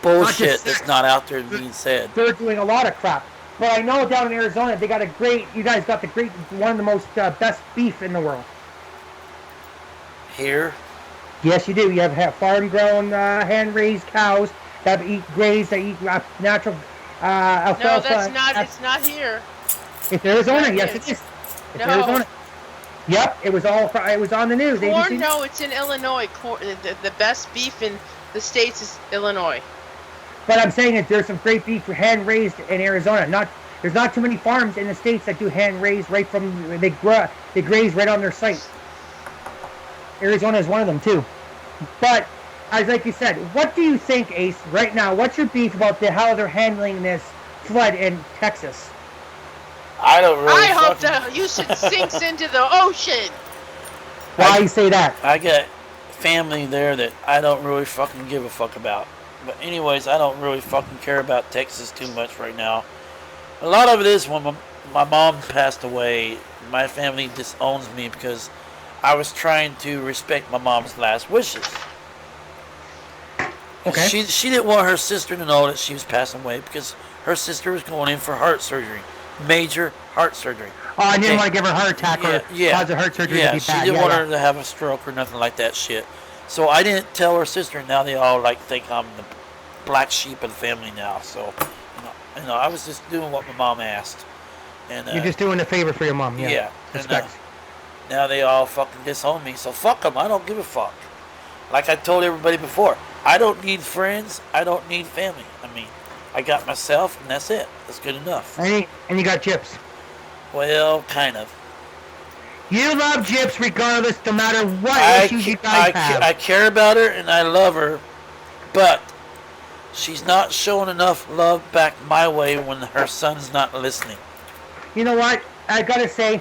bullshit that's not out there being said. They're doing a lot of crap. But I know down in Arizona, they got you guys got one of the most best beef in the world. Here? Yes, you do. You have farm-grown, hand-raised cows that graze, that eat natural alfalfa. No, that's not. It's not here. It's Arizona. Yes, it is. It's Arizona. Yep, it was on the news. Corn? No, it's in Illinois. The best beef in the States is Illinois. But I'm saying that there's some great beef hand-raised in Arizona. There's not too many farms in the States that do hand-raised right from they graze right on their site. Arizona is one of them too. But as like you said, what do you think, Ace, right now? What's your beef about how they're handling this flood in Texas? I don't really. I hope the Houston sinks into the ocean. Why you say that? I got family there that I don't really fucking give a fuck about. But anyways, I don't really fucking care about Texas too much right now. A lot of it is when my mom passed away, my family disowns me because I was trying to respect my mom's last wishes. Okay. She didn't want her sister to know that she was passing away because her sister was going in for heart surgery. Major heart surgery. Oh, I didn't want to give her a heart attack or cause a heart surgery to be bad. She didn't want her to have a stroke or nothing like that shit. So I didn't tell her sister, and now they all think I'm the black sheep of the family now. So, I was just doing what my mom asked. And you're just doing a favor for your mom, yeah. Yeah. Respect. And, now they all fucking disown me, so fuck them. I don't give a fuck. Like I told everybody before, I don't need friends. I don't need family. I mean, I got myself, and that's it. That's good enough. And you got Gyps. Well, kind of. You love Gyps regardless, no matter what issues you guys have. I care about her, and I love her, but she's not showing enough love back my way when her son's not listening. You know what? I gotta say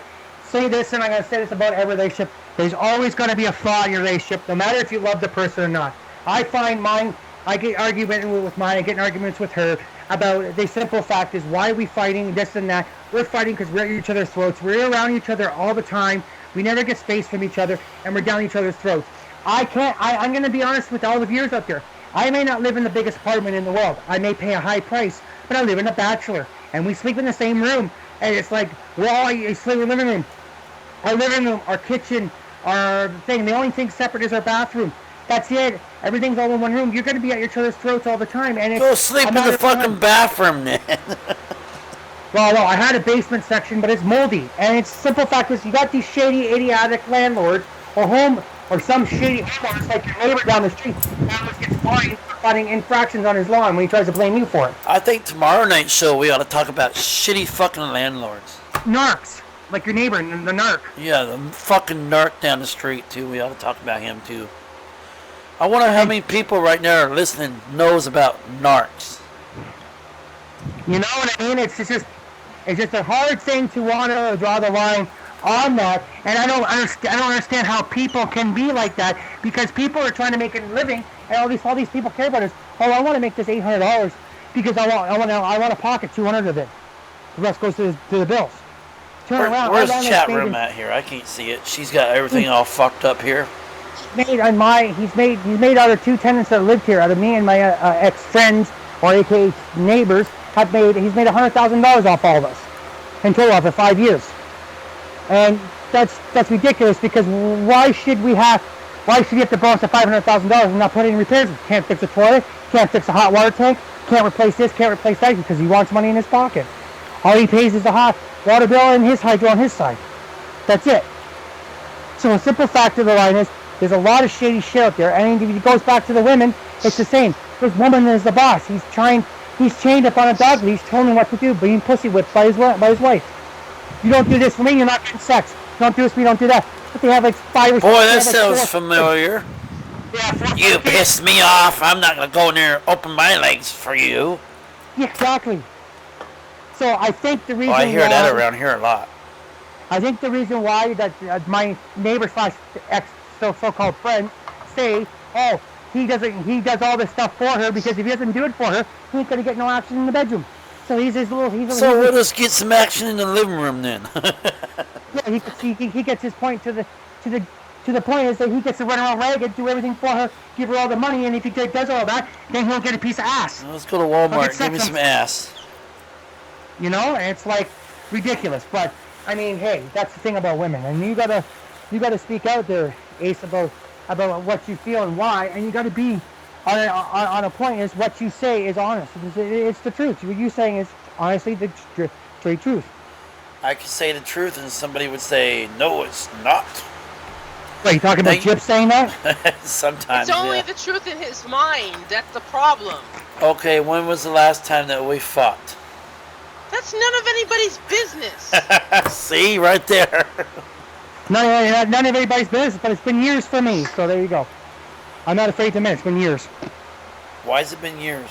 this, and I'm gonna say this about every relationship. There's always gonna be a flaw in your relationship, no matter if you love the person or not. I find mine. I get arguments with mine. I get in arguments with her about the simple fact is why are we fighting this and that. We're fighting because we're at each other's throats. We're around each other all the time. We never get space from each other, and we're down each other's throats. I'm gonna be honest with all the viewers out there. I may not live in the biggest apartment in the world. I may pay a high price, but I live in a bachelor, and we sleep in the same room. And it's like I sleep in the living room. Our living room, our kitchen, our thing. The only thing separate is our bathroom. That's it. Everything's all in one room. You're going to be at each other's throats all the time. And go sleep in the fucking bathroom, then. Well, no, I had a basement section, but it's moldy. And it's simple fact is you got these shady, idiotic landlords or some shady homeowners like your neighbor down the street that always gets fined for finding infractions on his lawn when he tries to blame you for it. I think tomorrow night's show we ought to talk about shitty fucking landlords. Narcs. Like your neighbor, the narc. Yeah, the fucking narc down the street, too. We ought to talk about him, too. I wonder how many people right now are listening knows about narcs. You know what I mean? It's just a hard thing to want to draw the line on that, and I don't understand how people can be like that, because people are trying to make a living, and all these people care about is, I want to make this $800 because I want to pocket 200 of it. The rest goes to the bills. Where's the chat room at here? I can't see it. She's got everything all fucked up here. He's made out of two tenants that lived here, out of me and my ex-friends, or aka neighbors, he's made $100,000 off all of us in total after 5 years. And that's ridiculous, because why should you have to borrow us $500,000 and not put it in repairs? Can't fix a toilet, can't fix a hot water tank, can't replace this, can't replace that, because he wants money in his pocket. All he pays is the hot water bill and his hydro on his side. That's it. So a simple fact of the line is, there's a lot of shady shit out there, and if it goes back to the women, it's the same. This woman is the boss. He's chained up on a dog leash, telling him what to do, being pussy whipped by his wife. You don't do this for me, you're not getting sex. You don't do this for me, you don't do that. But they have like 5 or 6. Boy, that sounds familiar. Yeah, you pissed me off. I'm not going to go in there and open my legs for you. Yeah, exactly. So I think the reason I hear that around here a lot. I think the reason why that my neighbor / ex so-called friend say, he does all this stuff for her, because if he doesn't do it for her, he ain't gonna get no action in the bedroom. So we'll just get some action in the living room then. Yeah, he gets his point to the point is that he gets to run around ragged, do everything for her, give her all the money, and if he does all that, then he'll get a piece of ass. Let's go to Walmart, give me some ass. You know, and it's like ridiculous. But I mean, hey, that's the thing about women, and you gotta speak out there, Ace, about what you feel and why, and you gotta be on a point is what you say is honest. It's the truth. What you're saying is honestly the straight truth. I could say the truth, and somebody would say, "No, it's not." Wait, you talking about Chip saying that? Sometimes. It's only the truth in his mind. That's the problem. Okay, when was the last time that we fought? That's none of anybody's business. See, right there. None of anybody's business, but it's been years for me, so there you go. I'm not afraid to admit it's been years. Why has it been years?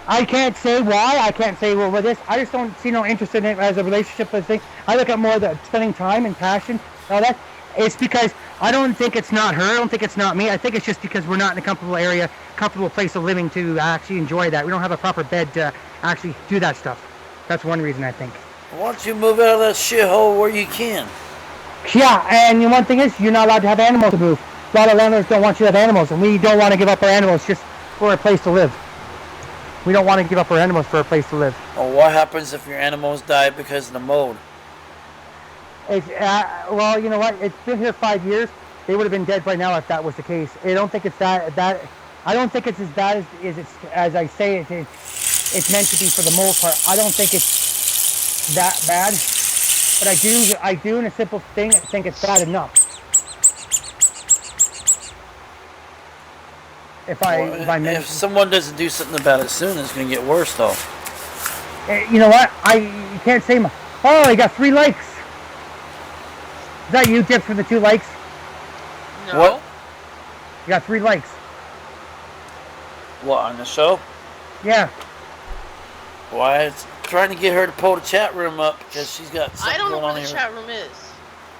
I can't say why. I can't say with this. I just don't see no interest in it as a relationship thing. I look at more of the spending time and passion and all that. It's because I don't think it's not her. I don't think it's not me. I think it's just because we're not in a comfortable place of living to actually enjoy that. We don't have a proper bed to actually do that stuff. That's one reason, I think. Why don't you move out of that shithole where you can? Yeah, and one thing is, you're not allowed to have animals to move. A lot of landlords don't want you to have animals, and we don't want to give up our animals just for a place to live. We don't want to give up our animals for a place to live. Well, what happens if your animals die because of the mold? Well, you know what? It's been here 5 years. They would have been dead by now if that was the case. I don't think it's that. I don't think it's as bad as I say it's meant to be for the most part. I don't think it's that bad, but I do in a simple thing. I think it's bad enough. If I If someone doesn't do something about it soon, it's going to get worse, though. You know what? You can't say much. Oh, you got 3 likes. Is that you, Tips, for the 2 likes? No. What? You got 3 likes. What, on the show? Yeah. Why, it's trying to get her to pull the chat room up because she's got something I don't know going where on the here. chat room is.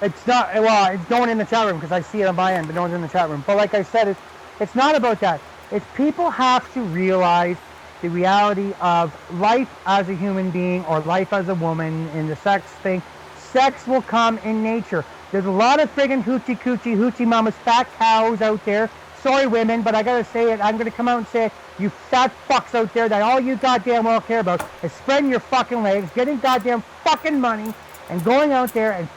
It's not, well, it's no one in the chat room because I see it on my end, but no one's in the chat room. But like I said, it's not about that. It's people have to realize the reality of life as a human being or life as a woman in the sex thing. Sex will come in nature. There's a lot of friggin' hoochie mamas, fat cows out there. Sorry, women, but I gotta say it. I'm gonna come out and say it. You fat fucks out there that all you goddamn well care about is spreading your fucking legs, getting goddamn fucking money, and going out there and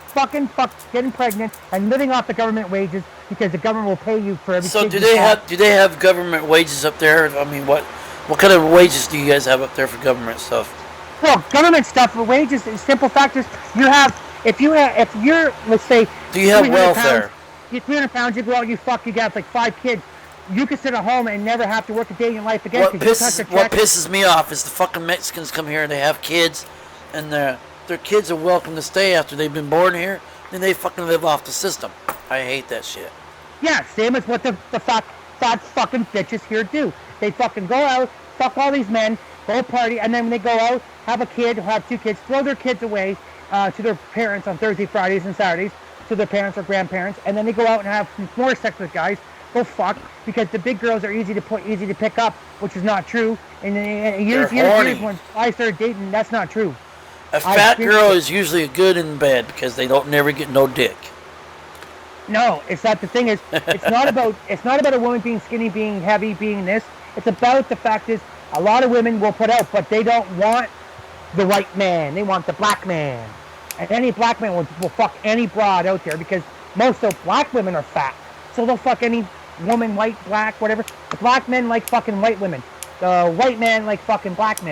getting pregnant and living off the government wages because the government will pay you for every. So do they have government wages up there? I mean, what kind of wages do you guys have up there for government stuff? Well, government stuff, wages, simple factors. If you're, let's say, Do you have 300 welfare? Pounds, you're 300 pounds, you go out, you got like 5 kids. You can sit at home and never have to work a day in your life again. What pisses me off is the fucking Mexicans come here and they have kids, and their kids are welcome to stay after they've been born here, and they fucking live off the system. I hate that shit. Yeah, same as what the fat fucking bitches here do. They fucking go out, fuck all these men, go party, and then when they go out, have a kid, have 2 kids, throw their kids away to their parents on Thursday, Fridays, and Saturdays, to their parents or grandparents, and then they go out and have more sex with guys. Go fuck, because the big girls are easy to pick up, which is not true. And years when I started dating, that's not true. A fat girl is usually good in bed because they don't never get no dick. No, it's not. The thing is, it's not about a woman being skinny, being heavy, being this. It's about the fact is a lot of women will put out, but they don't want the white man. They want the black man. And any black man will fuck any broad out there because most of black women are fat. So they'll fuck any woman, white, black, whatever. The black men like fucking white women. The white man like fucking black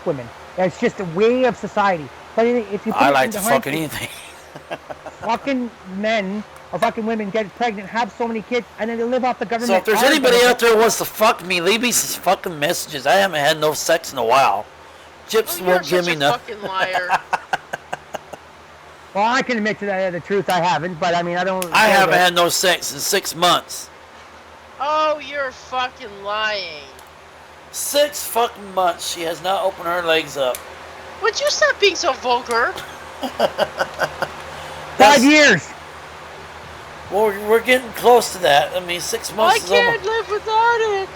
women. It's just a way of society. But if you put I it like into to fuck hindsight, anything. fucking men or fucking women get pregnant, have so many kids, and then they live off the government. So if there's anybody out there who wants to fuck me, leave me some fucking messages. I haven't had no sex in a while. Chips won't give me nothing. Fucking liar. Well, I can admit to the truth. I haven't, but I mean, I don't. I haven't had no sex in 6 months. Oh, you're fucking lying. 6 fucking months. She has not opened her legs up. Would you stop being so vulgar? 5 years. Well, we're getting close to that. I mean, 6 months I is can't almost... live without it.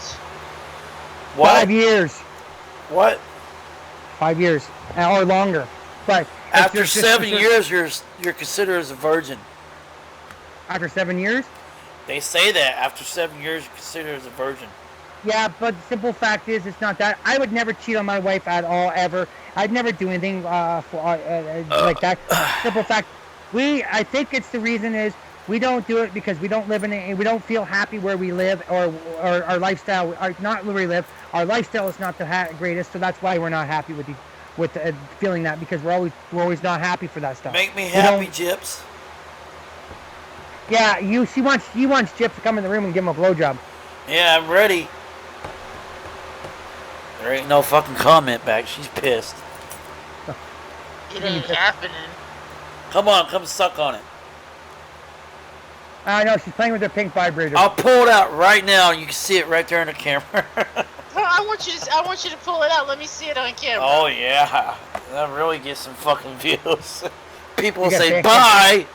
What? 5 years. What? 5 years or longer. But after 7 years, you're considered as a virgin. After 7 years? They say that after 7 years, you're considered as a virgin. Yeah, but the simple fact is, it's not that. I would never cheat on my wife at all, ever. I'd never do anything like that. Simple fact. I think it's the reason is we don't do it because we don't live we don't feel happy where we live or our lifestyle, not where we live. Our lifestyle is not the greatest, so that's why we're not happy with feeling that because we're always not happy for that stuff. Make me happy, Gyps. Yeah, he wants Gyps to come in the room and give him a blowjob. Yeah, I'm ready. There ain't no fucking comment back. She's pissed. It ain't happening. Come on, come suck on it. I know she's playing with her pink vibrator. I'll pull it out right now. You can see it right there in the camera. I want you to pull it out. Let me see it on camera. Oh yeah, that really gets some fucking views. People will say kicked bye.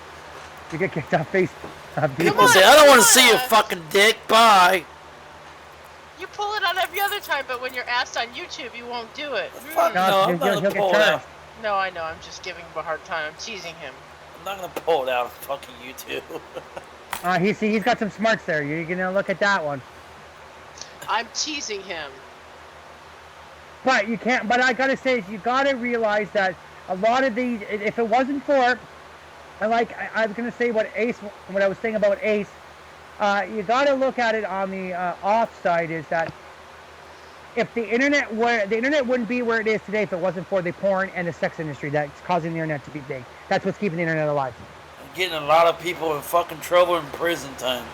You get kicked off Facebook. People say I don't want to see your fucking dick. Bye. You pull it out every other time, but when you're asked on YouTube, you won't do it. Fuck no, I'm not gonna pull it out. No, I know. I'm just giving him a hard time. I'm teasing him. I'm not gonna pull it out of fucking YouTube. He's got some smarts there. You're gonna look at that one. I'm teasing him. But you can't. But I gotta say, you gotta realize that a lot of these, if it wasn't for, I was gonna say what I was saying about Ace. You gotta look at it on the off side. Is that if the internet wouldn't be where it is today if it wasn't for the porn and the sex industry that's causing the internet to be big. That's what's keeping the internet alive. I'm getting a lot of people in fucking trouble in prison time.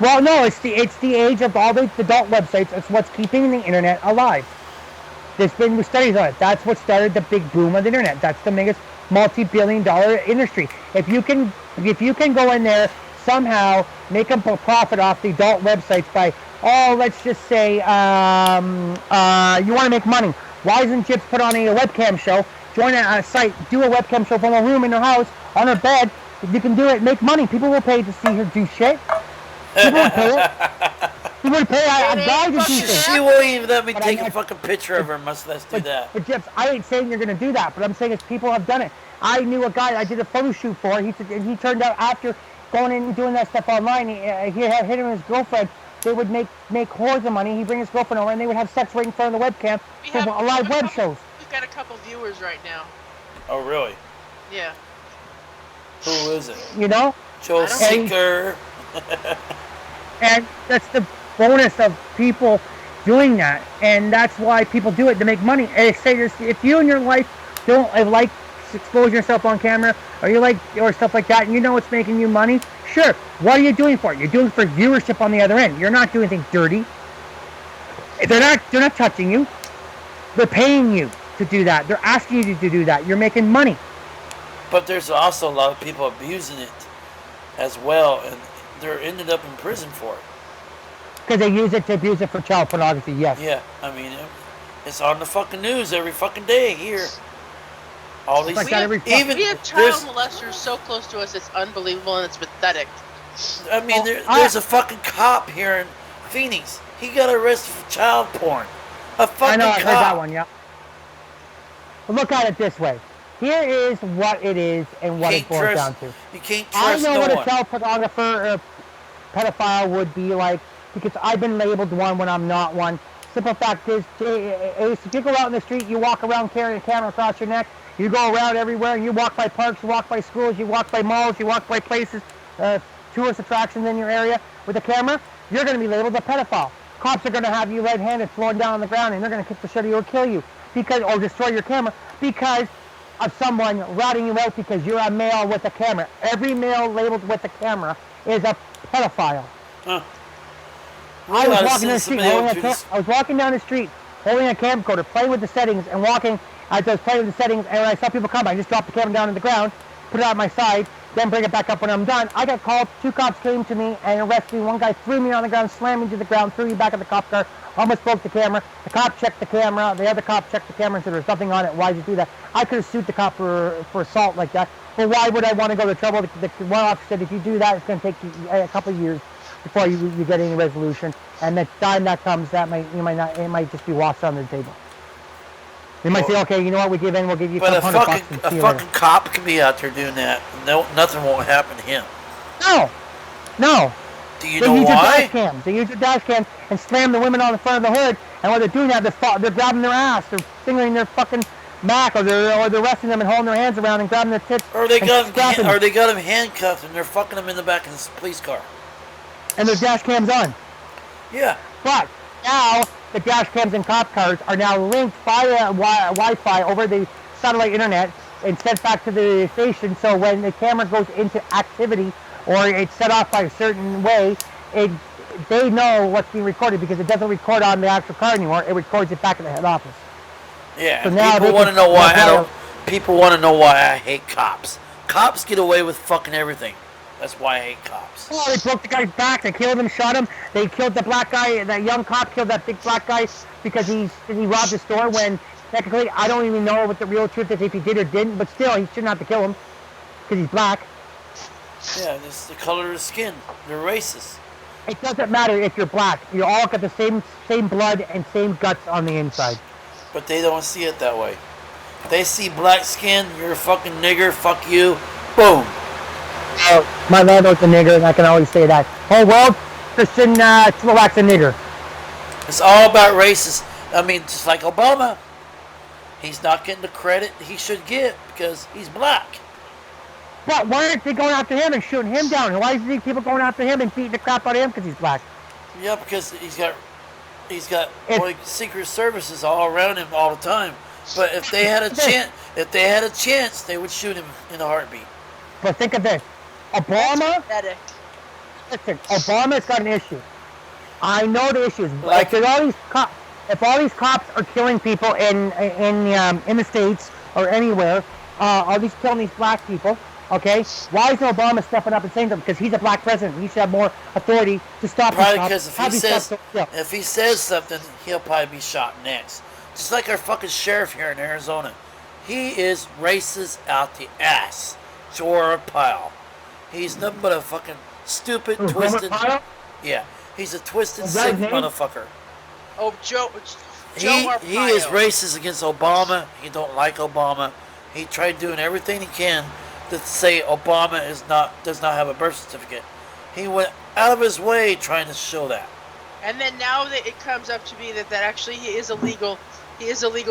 Well, no, it's the age of all the adult websites. It's what's keeping the internet alive. There's been studies on it. That's what started the big boom of the internet. That's the biggest multi-billion-dollar industry. If you can go in there somehow make a profit off the adult websites by, let's just say you want to make money. Why isn't Chips put on a webcam show? Join a site, do a webcam show from a room in her house on her bed. You can do it, make money. People will pay to see her do shit. People would pay it. People would pay a guy to do things. She won't even let me take a fucking picture of her. Must let's do that. But Jeff, I ain't saying you're gonna do that, but I'm saying is people have done it. I knew a guy I did a photo shoot for. He turned out after going in and doing that stuff online. He had him and his girlfriend. They would make hordes of money. He'd bring his girlfriend over and they would have sex right in front of the webcam for live web shows. We've got a couple viewers right now. Oh really? Yeah. Who is it? You know? Joe Seeker. And that's the bonus of people doing that, and that's why people do it to make money. And say if you in your life don't like expose yourself on camera or stuff like that, and you know it's making you money, sure. What are you doing for it? You're doing it for viewership on the other end. You're not doing anything dirty. They're not touching you. They're paying you to do that. They're asking you to do that. You're making money. But there's also a lot of people abusing it as well, and they're ended up in prison for it. Because they use it to abuse it for child pornography, yes. Yeah, I mean, it's on the fucking news every fucking day here. All these, we have child molesters so close to us, it's unbelievable and it's pathetic. I mean, there's a fucking cop here in Phoenix. He got arrested for child porn. A fucking cop. I heard that one, yeah. Well, look at it this way. Here is what it is and what it boils down to. You can't trust no one. I know what a child pornographer or pedophile would be like because I've been labeled one when I'm not one. Simple fact is, if you go out in the street, you walk around carrying a camera across your neck, you go around everywhere, and you walk by parks, you walk by schools, you walk by malls, you walk by places, tourist attractions in your area with a camera, you're going to be labeled a pedophile. Cops are going to have you red-handed flowing down on the ground, and they're going to kick the shit out of you or kill you or destroy your camera because of someone ratting you out because you're a male with a camera. Every male labeled with a camera is a pedophile. Huh. I was walking down the street holding a camcorder, playing with the settings and walking. I was playing with the settings, and when I saw people come, I just dropped the camera down on the ground, put it on my side, then bring it back up when I'm done. I got called. 2 cops came to me and arrested me. One guy threw me on the ground, slammed me to the ground, threw me back in the cop car, almost broke the camera. The cop checked the camera. The other cop checked the camera and said there's nothing on it. Why did you do that? I could have sued the cop for assault like that. But why would I want to go to trouble? The one officer said if you do that, it's going to take you a couple of years before you get any resolution. And the time that comes, it might just be washed under the table. They might say, okay, you know what, we'll give you but $100. A fucking cop can be out there doing that. No, nothing won't happen to him. No. Do you know why? They use your dash cams and slam the women on the front of the hood. And while they're doing that, they're grabbing their ass, they're fingering their fucking Mac, or they're arresting them and holding their hands around and grabbing their tits. Or they got them handcuffed and they're fucking them in the back of the police car. And their dash cams on. Yeah. But now the dash cams in cop cars are now linked via Wi-Fi over the satellite internet and sent back to the station. So when the camera goes into activity or it's set off by a certain way, they know what's being recorded because it doesn't record on the actual car anymore. It records it back at the head office. Yeah. So now people want to know why people want to know why I hate cops. Cops get away with fucking everything. That's why I hate cops. Oh, they broke the guy's back. They killed him, shot him. They killed the black guy. That young cop killed that big black guy because he robbed a store when technically I don't even know what the real truth is if he did or didn't. But still, he shouldn't have to kill him because he's black. Yeah, it's the color of the skin. They're racist. It doesn't matter if you're black. You all got the same blood and same guts on the inside. But they don't see it that way. They see black skin. You're a fucking nigger. Fuck you. Boom. My landlord's a nigger, and I can always say that. Whole world, Christian Slovak's a nigger. It's all about races. I mean, just like Obama. He's not getting the credit he should get because he's black. But why aren't they going after him and shooting him down? Why is people going after him and beating the crap out of him because he's black? Yeah, because he's got secret services all around him all the time. But if they had a chance, they would shoot him in a heartbeat. But think of this. Obama listen, Obama's got an issue. I know the issues. Like- If all these cops are killing people in the States or anywhere, all these killing these black people, okay? Why isn't Obama stepping up and saying something? Because he's a black president. He should have more authority to stop these Probably cops. because if he says something, he'll probably be shot next. Just like our fucking sheriff here in Arizona. He is racist out the ass. Joe Pyle. He's nothing but a fucking stupid, twisted. Yeah, he's a twisted, sick motherfucker. Oh, Joe He Arpaio. is racist against Obama. He don't like Obama. He tried doing everything he can to say Obama does not have a birth certificate. He went out of his way trying to show that. And then now that it comes up to be that actually he is a legal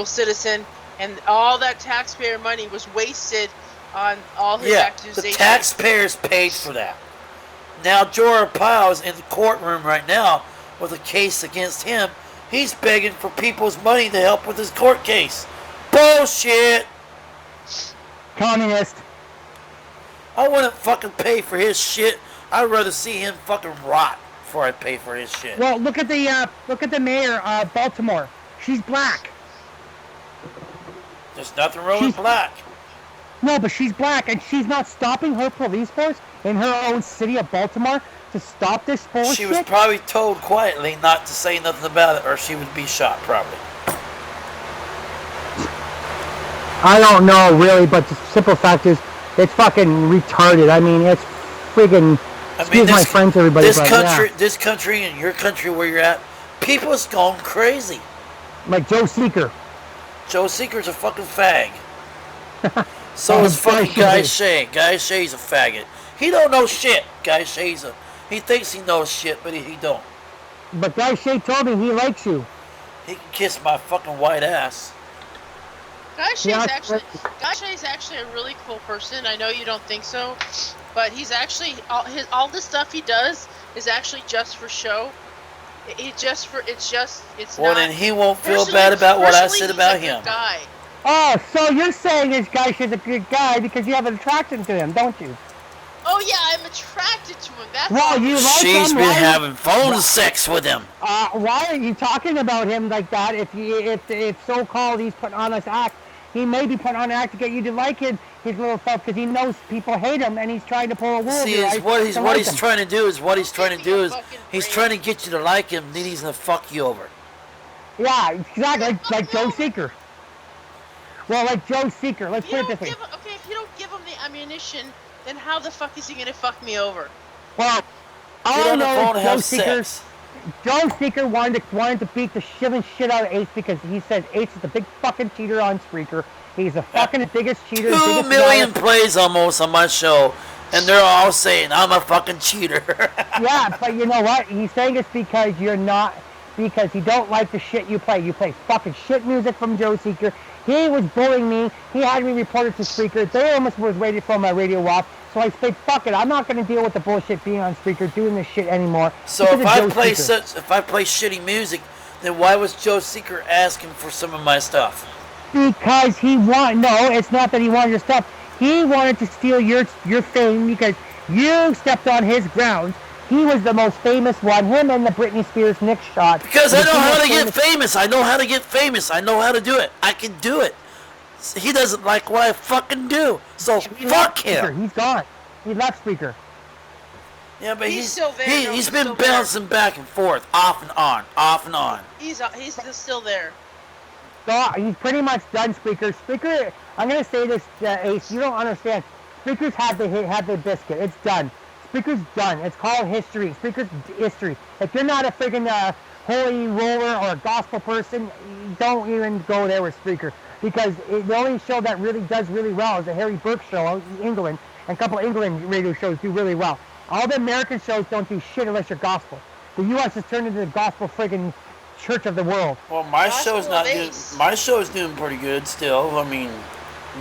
citizen, and all that taxpayer money was wasted on all his accusations. The taxpayers paid for that. Now Joe Arpaio is in the courtroom right now with a case against him. He's begging for people's money to help with his court case. Bullshit! Communist. I wouldn't fucking pay for his shit. I'd rather see him fucking rot before I pay for his shit. Well, look at the mayor of Baltimore. She's black. There's nothing wrong with black. No, but she's black, and she's not stopping her police force in her own city of Baltimore to stop this bullshit. She was probably told quietly not to say nothing about it, or she would be shot probably. I don't know really, but the simple fact is, it's fucking retarded. I mean, it's friggin'. Excuse my French, everybody. This country, and your country where you're at, people is going crazy. Like Joe Seeker. Joe Seeker's a fucking fag. So is fucking Guy Shea. Guy Shea's a faggot. He don't know shit. Guy Shea's he thinks he knows shit, but he don't. But Guy Shea told me he likes you. He can kiss my fucking white ass. Guy Shea's actually a really cool person. I know you don't think so, but he's actually all the stuff he does is actually just for show. Well, then he won't feel bad about what I said about him. Guy. Oh, so you're saying this Guy Shea's a good guy because you have an attraction to him, don't you? Oh yeah, I'm attracted to him. That's well, you like She's him, been having phone sex with him. Why are you talking about him like that? If so-called he's putting on this act, he may be putting on an act to get you to like his little stuff because he knows people hate him and he's trying to pull a wool. See, what he's trying to do is he's trying to get you to like him. Then he's gonna fuck you over. Yeah, exactly, like Joe Seeker. Well, like Joe Seeker. Let's put it this way. Okay, if you don't give him the ammunition, then how the fuck is he gonna fuck me over? Well, all I know is Joe Seeker wanted to beat the shiving shit out of Ace because he said Ace is the big fucking cheater on Spreaker. He's the fucking biggest cheater. 2 million plays almost on my show, and they're all saying I'm a fucking cheater. Yeah, but you know what? He's saying it's because you're not, because he don't like the shit you play. You play fucking shit music from Joe Seeker. He was bullying me. He had me reported to Spreaker. They almost was ready for my radio walk. So I said, fuck it. I'm not going to deal with the bullshit being on Spreaker, doing this shit anymore. So if I play shitty music, then why was Joe Seeker asking for some of my stuff? Because no, it's not that he wanted your stuff. He wanted to steal your fame because you stepped on his ground. He was the most famous one. Him and the Britney Spears Nick shot. Because I know how to get famous. I know how to get famous. I know how to do it. I can do it. He doesn't like what I fucking do. So fuck him. He's gone. He left Spreaker. Yeah, but he's still there. He's been bouncing back and forth, off and on, off and on. He's still there. So he's pretty much done Spreaker. Spreaker, I'm gonna say this, Ace. You don't understand. Spreaker's had the biscuit. It's done. Spreaker's done. It's called history. Spreaker's history. If you're not a freaking holy roller or a gospel person, don't even go there with Spreaker. Because the only show that really does really well is the Harry Burke show out in England, and a couple of England radio shows do really well. All the American shows don't do shit unless you're gospel. The U.S. has turned into the gospel friggin' church of the world. Well, my show's not good. My show is doing pretty good still. I mean,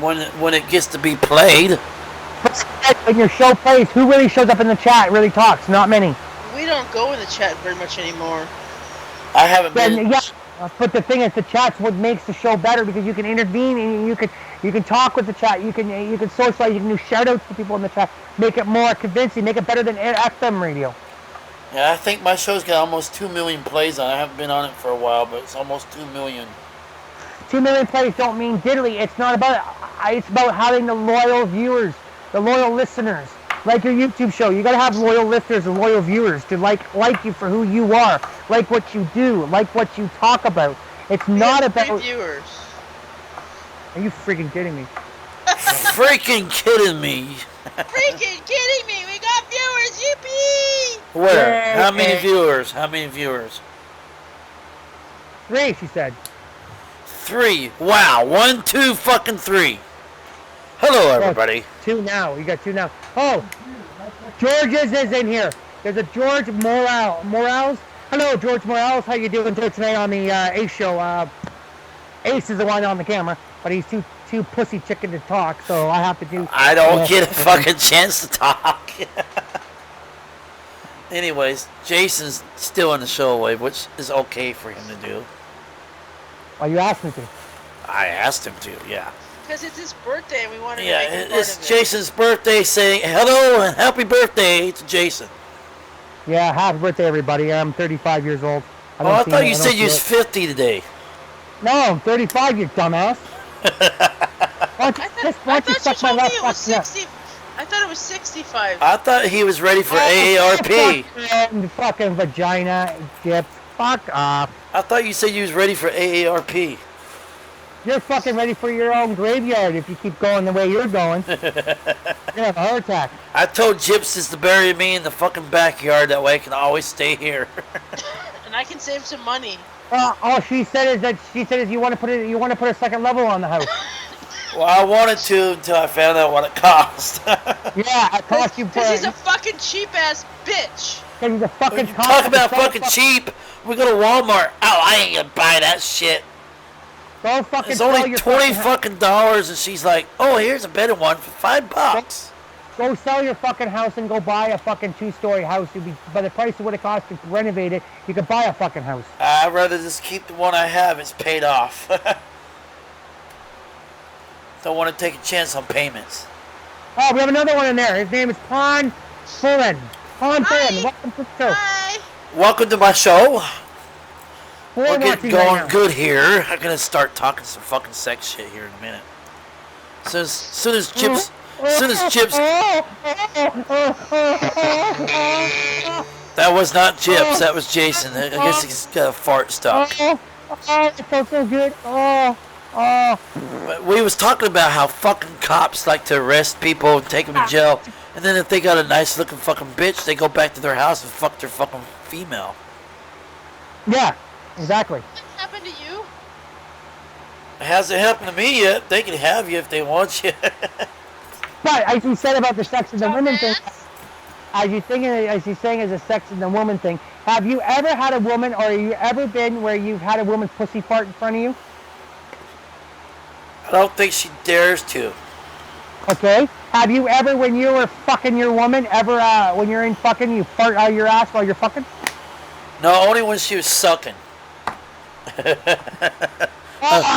when it gets to be played. When your show plays, who really shows up in the chat? Really talks? Not many. We don't go in the chat very much anymore. I haven't been. Yeah. But the thing is, the chat's what makes the show better because you can intervene and you can talk with the chat. You can socialize. You can do shout outs to people in the chat. Make it more convincing. Make it better than FM radio. Yeah, I think my show's got almost 2 million plays on it. I haven't been on it for a while, but it's almost 2 million. 2 million plays don't mean diddly. It's not about. It's about having the loyal viewers, the loyal listeners. Like your YouTube show, you gotta have loyal listeners and loyal viewers to like you for who you are, like what you do, like what you talk about. It's not about viewers. Are you freaking kidding me? Freaking kidding me. Freaking kidding me! We got viewers! Yippee! Where? Yay. How many viewers? How many viewers? 3, she said. 3. Wow. 1, 2, fucking 3. Hello, everybody. 2 now. You got 2 now. Oh, George's is in here. There's a George Morales. Hello, George Morales. How you doing tonight on the Ace show? Ace is the one on the camera, but he's too pussy chicken to talk, so I have to do. I don't get a fucking chance to talk. Anyways, Jason's still in the show wave, which is okay for him to do. Well, you asked me to. I asked him to, yeah. Because it's his birthday and we wanted to Yeah, make it part it's of it. Jason's birthday, saying hello and happy birthday to Jason. Yeah, happy birthday, everybody. I'm 35 years old. I thought you said you was 50 today. No, I'm 35, you dumbass. I thought you told me it was 60. I thought it was 65. I thought he was ready for AARP. Fucking vagina, Gyps. Fuck off. I thought you said you was ready for AARP. You're fucking ready for your own graveyard if you keep going the way you're going. You're gonna have a heart attack. I told Gypsies to bury me in the fucking backyard, that way I can always stay here. And I can save some money. All she said is you want to put a second level on the house. Well, I wanted to until I found out what it cost. Yeah, it cost you. Because he's a fucking cheap ass bitch. Because he's a fucking. Talk about fucking cheap. We go to Walmart. Oh, I ain't gonna buy that shit. Go fucking. It's only $20 fucking dollars, and she's like, "Oh, here's a better one for $5." Go sell your fucking house and go buy a fucking 2-story house. You'd be by the price of what it costs to renovate it. You could buy a fucking house. I'd rather just keep the one I have. It's paid off. Don't want to take a chance on payments. Oh, we have another one in there. His name is Pon Fullen. Pon Fullen, welcome to the show. Hi. Welcome to my show. We're getting watching going right now. good here. I'm gonna start talking some fucking sex shit here in a minute. Soon as Chips. That was not Chips. That was Jason. I guess he's got a fart stop. It feels so good. But we was talking about how fucking cops like to arrest people and take them to jail, and then if they got a nice looking fucking bitch, they go back to their house and fuck their fucking female. Yeah, exactly. What happened to you? It hasn't happened to me yet. They can have you if they want you. But as you said about the sex and the women thing, as you saying as a sex and the woman thing, have you ever had a woman, or have you ever been where you've had a woman's pussy fart in front of you? I don't think she dares to. Okay. Have you ever, when you were fucking your woman, when you're in fucking, you fart out your ass while you're fucking? No, only when she was sucking. Oh,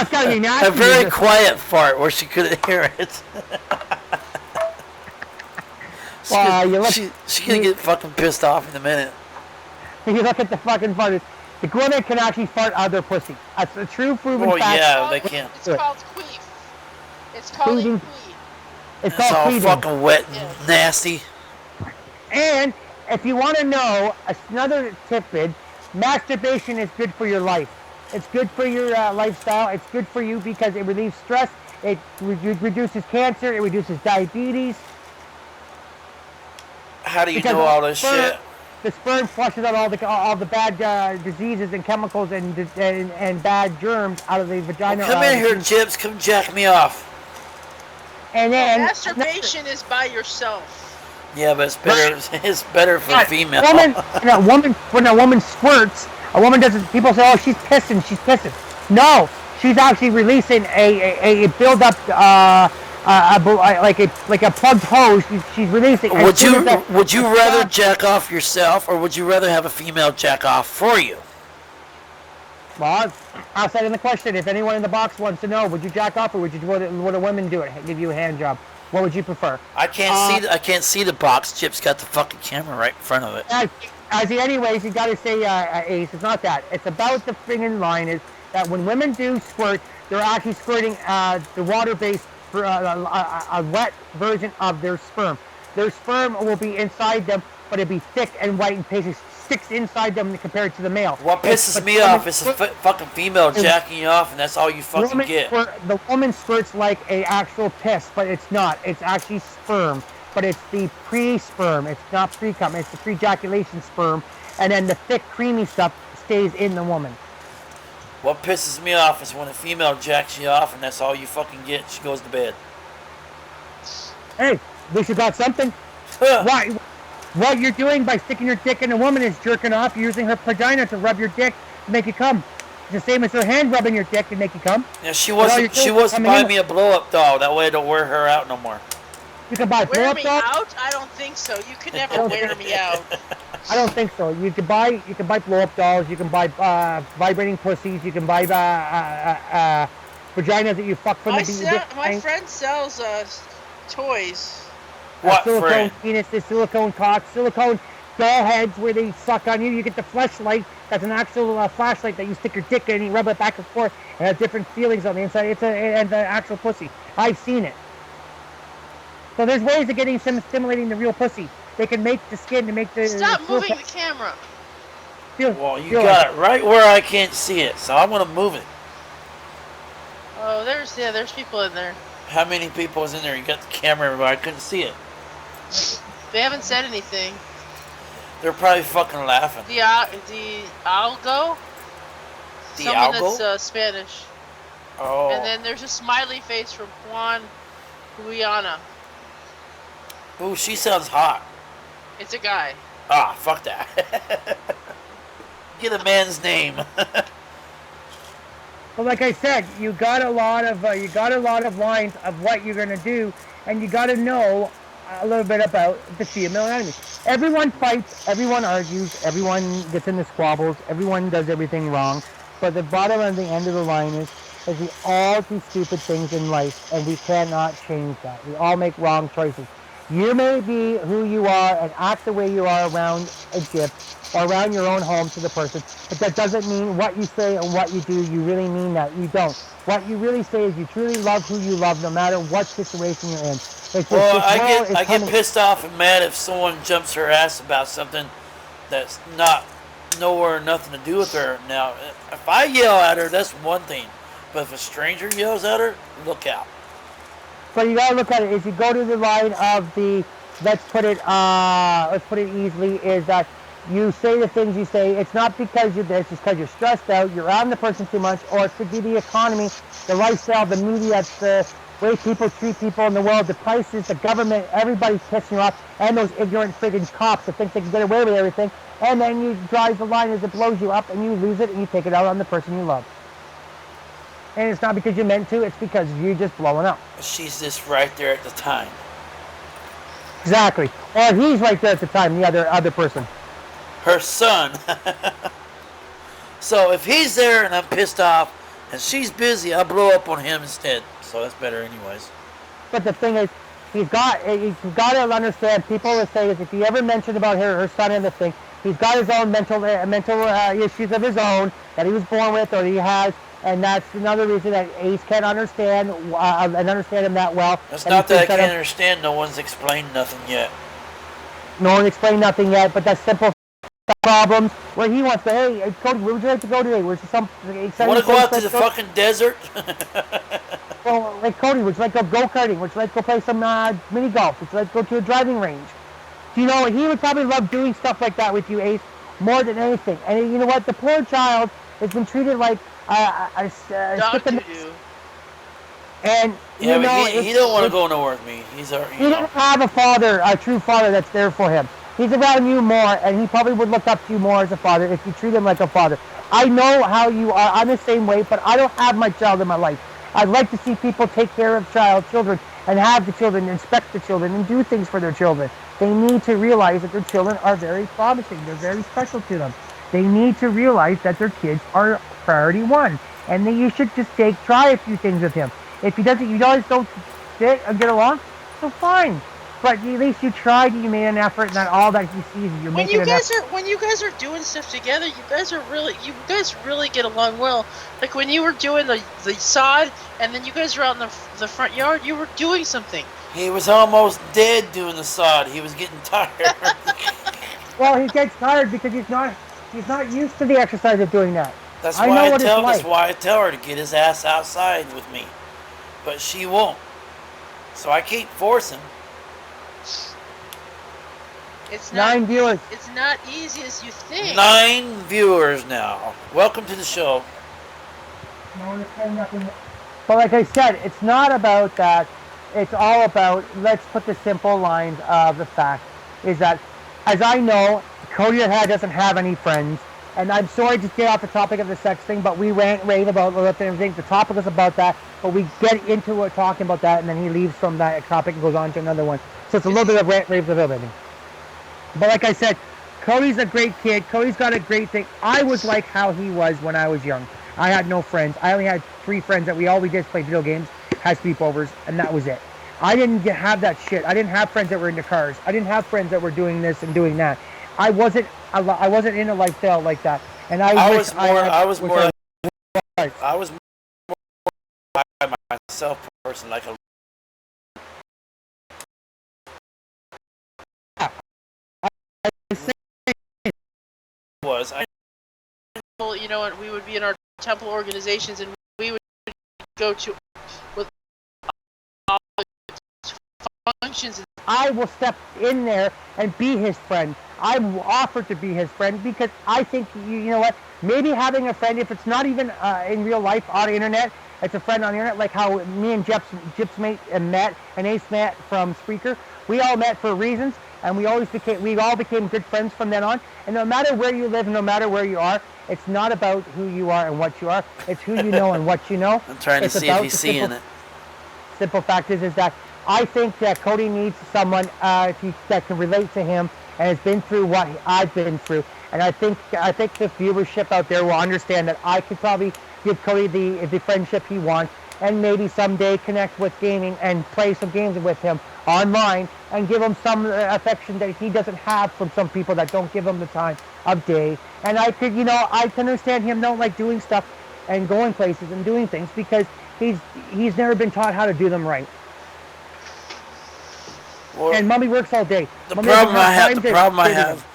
it's gotta be nasty. A very quiet fart where she couldn't hear it. She's gonna get fucking pissed off in a minute. You look at the fucking fart. The women can actually fart out their pussy. That's a true proven fact. Oh yeah, they can. It's called queef. It's called Queefing. queef. It's It's all called queefing. fucking wet and nasty. And if you want to know another tidbit, masturbation is good for your life. It's good for your lifestyle. It's good for you because it relieves stress. It reduces cancer. It reduces diabetes. How do you Because know all this shit? The sperm flushes out all the bad diseases and chemicals and bad germs out of the vagina. Come in here, Chips. Come jack me off. And then Masturbation is by yourself. Yeah, but it's better. It's better for female. When a woman squirts, a woman doesn't. People say, "Oh, she's pissing. She's pissing." No, she's actually releasing a buildup, like a plugged hose. She's releasing. Would you rather jack off yourself, or would you rather have a female jack off for you? Well, I'll say in the question, if anyone in the box wants to know, would you jack off or would a woman do it? Give you a hand job. What would you prefer? I can't see the box. Chip's got the fucking camera right in front of it. Anyways, you got to say, Ace, it's not that. It's about the friggin' line is that when women do squirt, they're actually squirting the water-based, a wet version of their sperm. Their sperm will be inside them, but it'll be thick and white and pasty, sticks inside them compared to the male. What pisses me off is a fucking female jacking you off, and that's all you fucking get. The woman squirts like a actual piss, but it's not. It's actually sperm, but it's the pre-sperm. It's not pre-cum. It's the pre-ejaculation sperm, and then the thick, creamy stuff stays in the woman. What pisses me off is when a female jacks you off, and that's all you fucking get. She goes to bed. Hey, at least you got something. Why? What you're doing by sticking your dick in a woman is jerking off. You're using her vagina to rub your dick to make you come. It's the same as her hand rubbing your dick to make you come. Yeah, she wants to buy me a blow-up doll. That way I don't wear her out no more. You can buy wear blow-up me dolls? out? I don't think so. You could never wear me out. I don't think so. You can buy blow-up dolls. You can buy vibrating pussies. You can buy vaginas that you fuck from the my friend sells toys. What silicone penises, silicone cocks, silicone doll heads where they suck on you. You get the fleshlight. That's an actual flashlight that you stick your dick in and you rub it back and forth. It has different feelings on the inside. And the actual pussy. I've seen it. So there's ways of getting stimulating the real pussy. They can make the skin to make the... Stop moving the camera. Well, you got it right where I can't see it, so I'm going to move it. Oh, there's people in there. How many people is in there? You got the camera everywhere. I couldn't see it. They haven't said anything. They're probably fucking laughing. The algo? The Someone algo? that's Spanish. Oh. And then there's a smiley face from Juan Guyana. Ooh, she sounds hot. It's a guy. Ah, fuck that. Get a man's name. Well, like I said, you got a lot of lines of what you're gonna do, and you got to know a little bit about the female enemy. Everyone fights, everyone argues, everyone gets into squabbles, everyone does everything wrong. But the bottom and the end of the line is we all do stupid things in life, and we cannot change that. We all make wrong choices. You may be who you are and act the way you are around a gym or around your own home to the person, but that doesn't mean what you say and what you do, you really mean that. You don't. What you really say is you truly love who you love no matter what situation you're in. Well, I get pissed off and mad if someone jumps her ass about something that's not nowhere nothing to do with her. Now, if I yell at her, that's one thing. But if a stranger yells at her, look out. But you gotta look at it. If you go to the line of the, let's put it easily, is that you say the things you say. It's not because you're this. It's because you're stressed out. You're on the person too much, or it could be the economy, the lifestyle, the media, the way people treat people in the world, the prices, the government. Everybody's pissing you off, and those ignorant friggin' cops that think they can get away with everything. And then you drive the line as it blows you up, and you lose it, and you take it out on the person you love. And it's not because you meant to, it's because you're just blowing up. She's just right there at the time. Exactly. Or he's right there at the time, the other person. Her son. So if he's there and I'm pissed off, and she's busy, I blow up on him instead. So that's better anyways. But the thing is, you've got to understand, people will say this, if you ever mention about her son and the thing, he's got his own mental issues of his own that he was born with or he has. And that's another reason that Ace can't understand and understand him that well. It's not that I can't understand. No one's explained nothing yet. No one explained nothing yet, but that's simple problems where he wants to, hey, Cody, where would you like to go today? Where's some exciting? Want to go out to the fucking desert? Well, like Cody, would you like to go go-karting? Would you like to go play some mini golf? Would you like to go to a driving range? Do you know, he would probably love doing stuff like that with you, Ace, more than anything. And you know what? The poor child has been treated like a stick in the... And yeah, you know, but he don't want to go nowhere with me. He doesn't have a true father that's there for him. He's around you more, and he probably would look up to you more as a father if you treat him like a father. I know how you are. I'm the same way, but I don't have my child in my life. I'd like to see people take care of children, and have the children, and inspect the children, and do things for their children. They need to realize that their children are very promising. They're very special to them. They need to realize that their kids are priority one, and that you should just try a few things with him. If he doesn't, you guys don't sit and get along, so fine. but at least you tried. You made an effort, and that all that you see is you're When making you an guys effort. are doing stuff together, you guys really get along well. Like when you were doing the sod, and then you guys were out in the front yard, you were doing something. He was almost dead doing the sod. He was getting tired. Well, he gets tired because he's not used to the exercise of doing that. That's I why know I what it's tell. That's like. why I tell her to get his ass outside with me, but she won't. So I can't force him. It's not 9 viewers. It's not easy as you think. 9 viewers now. Welcome to the show. But like I said, it's not about that. It's all about, let's put the simple lines of the fact, is that, as I know, Cody doesn't have any friends. And I'm sorry to get off the topic of the sex thing, but we rave about lip and everything. The topic was about that, but we get into it talking about that, and then he leaves from that topic and goes on to another one. So it's a little bit of rave of everything. But like I said, Cody's a great kid. Cody's got a great thing. I was like how he was when I was young. I had no friends. I only had 3 friends that all we did was play video games, had sleepovers, and that was it. I didn't have that shit. I didn't have friends that were into cars. I didn't have friends that were doing this and doing that. I wasn't in a lifestyle like that. And I was more myself person, like a was. Well, you know, and we would be in our temple organizations, and we would go to with functions. I will step in there and be his friend. I will offer to be his friend because I think, you know what, maybe having a friend, if it's not even in real life on the internet, it's a friend on the internet, like how me and Gyps met, and Ace met from Spreaker. We all met for reasons, and we all became good friends from then on. And no matter where you live, no matter where you are, it's not about who you are and what you are. It's who you know and what you know. I'm trying to see if he's seeing it. Simple fact is that I think that Cody needs someone that can relate to him and has been through what I've been through. And I think the viewership out there will understand that I could probably give Cody the friendship he wants, and maybe someday connect with gaming and play some games with him online and give him some affection that he doesn't have from some people that don't give him the time of day. And I can understand him don't like doing stuff and going places and doing things because he's never been taught how to do them right. Well, and Mommy works all day. The problem I have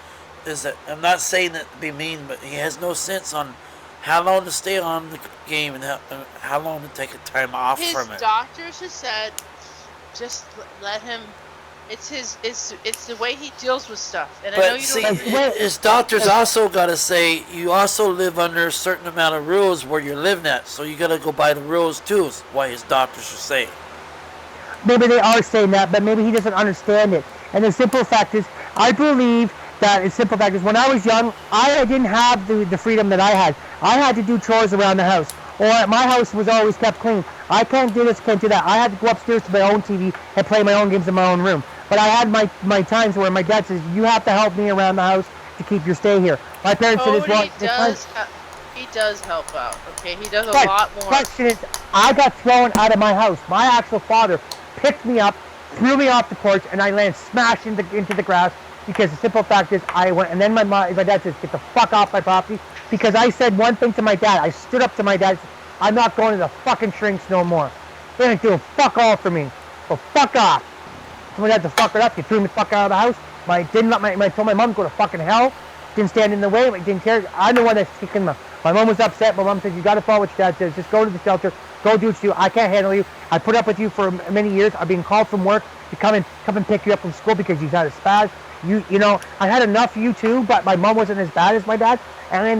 is that I'm not saying that to be mean, but he has no sense on how long to stay on the game and how long to take a time off from it. His doctors have said, just let him. It's the way he deals with stuff. And but I know you see, don't. his doctors also got to say you also live under a certain amount of rules where you're living at, so you got to go by the rules too. Is why his doctors are saying. Maybe they are saying that, but maybe he doesn't understand it. And the simple fact is, I believe that the simple fact is, when I was young, I didn't have the freedom that I had. I had to do chores around the house, or my house was always kept clean. I can't do this, can't do that. I had to go upstairs to my own TV and play my own games in my own room. But I had my times where my dad says, you have to help me around the house to keep your stay here. My parents said, he does help out, okay? He does a lot more. The question is, I got thrown out of my house. My actual father picked me up, threw me off the porch, and I landed smashed into the grass because the simple fact is I went, and then my dad says, get the fuck off my property, because I said one thing to my dad. I stood up to my dad and said, I'm not going to the fucking shrinks no more. They didn't do fuck all for me. So fuck off. So my dad to fuck it up. He threw me the fuck out of the house. I told my mom to go to fucking hell. Didn't stand in the way. Didn't care. I'm the one that's kicking them. My mom was upset. My mom said, you got to follow what your dad says. Just go to the shelter. Go do what you do. I can't handle you. I put up with you for many years. I've been called from work to come and pick you up from school because you've had a spaz. You know, I had enough of you too, but my mom wasn't as bad as my dad. And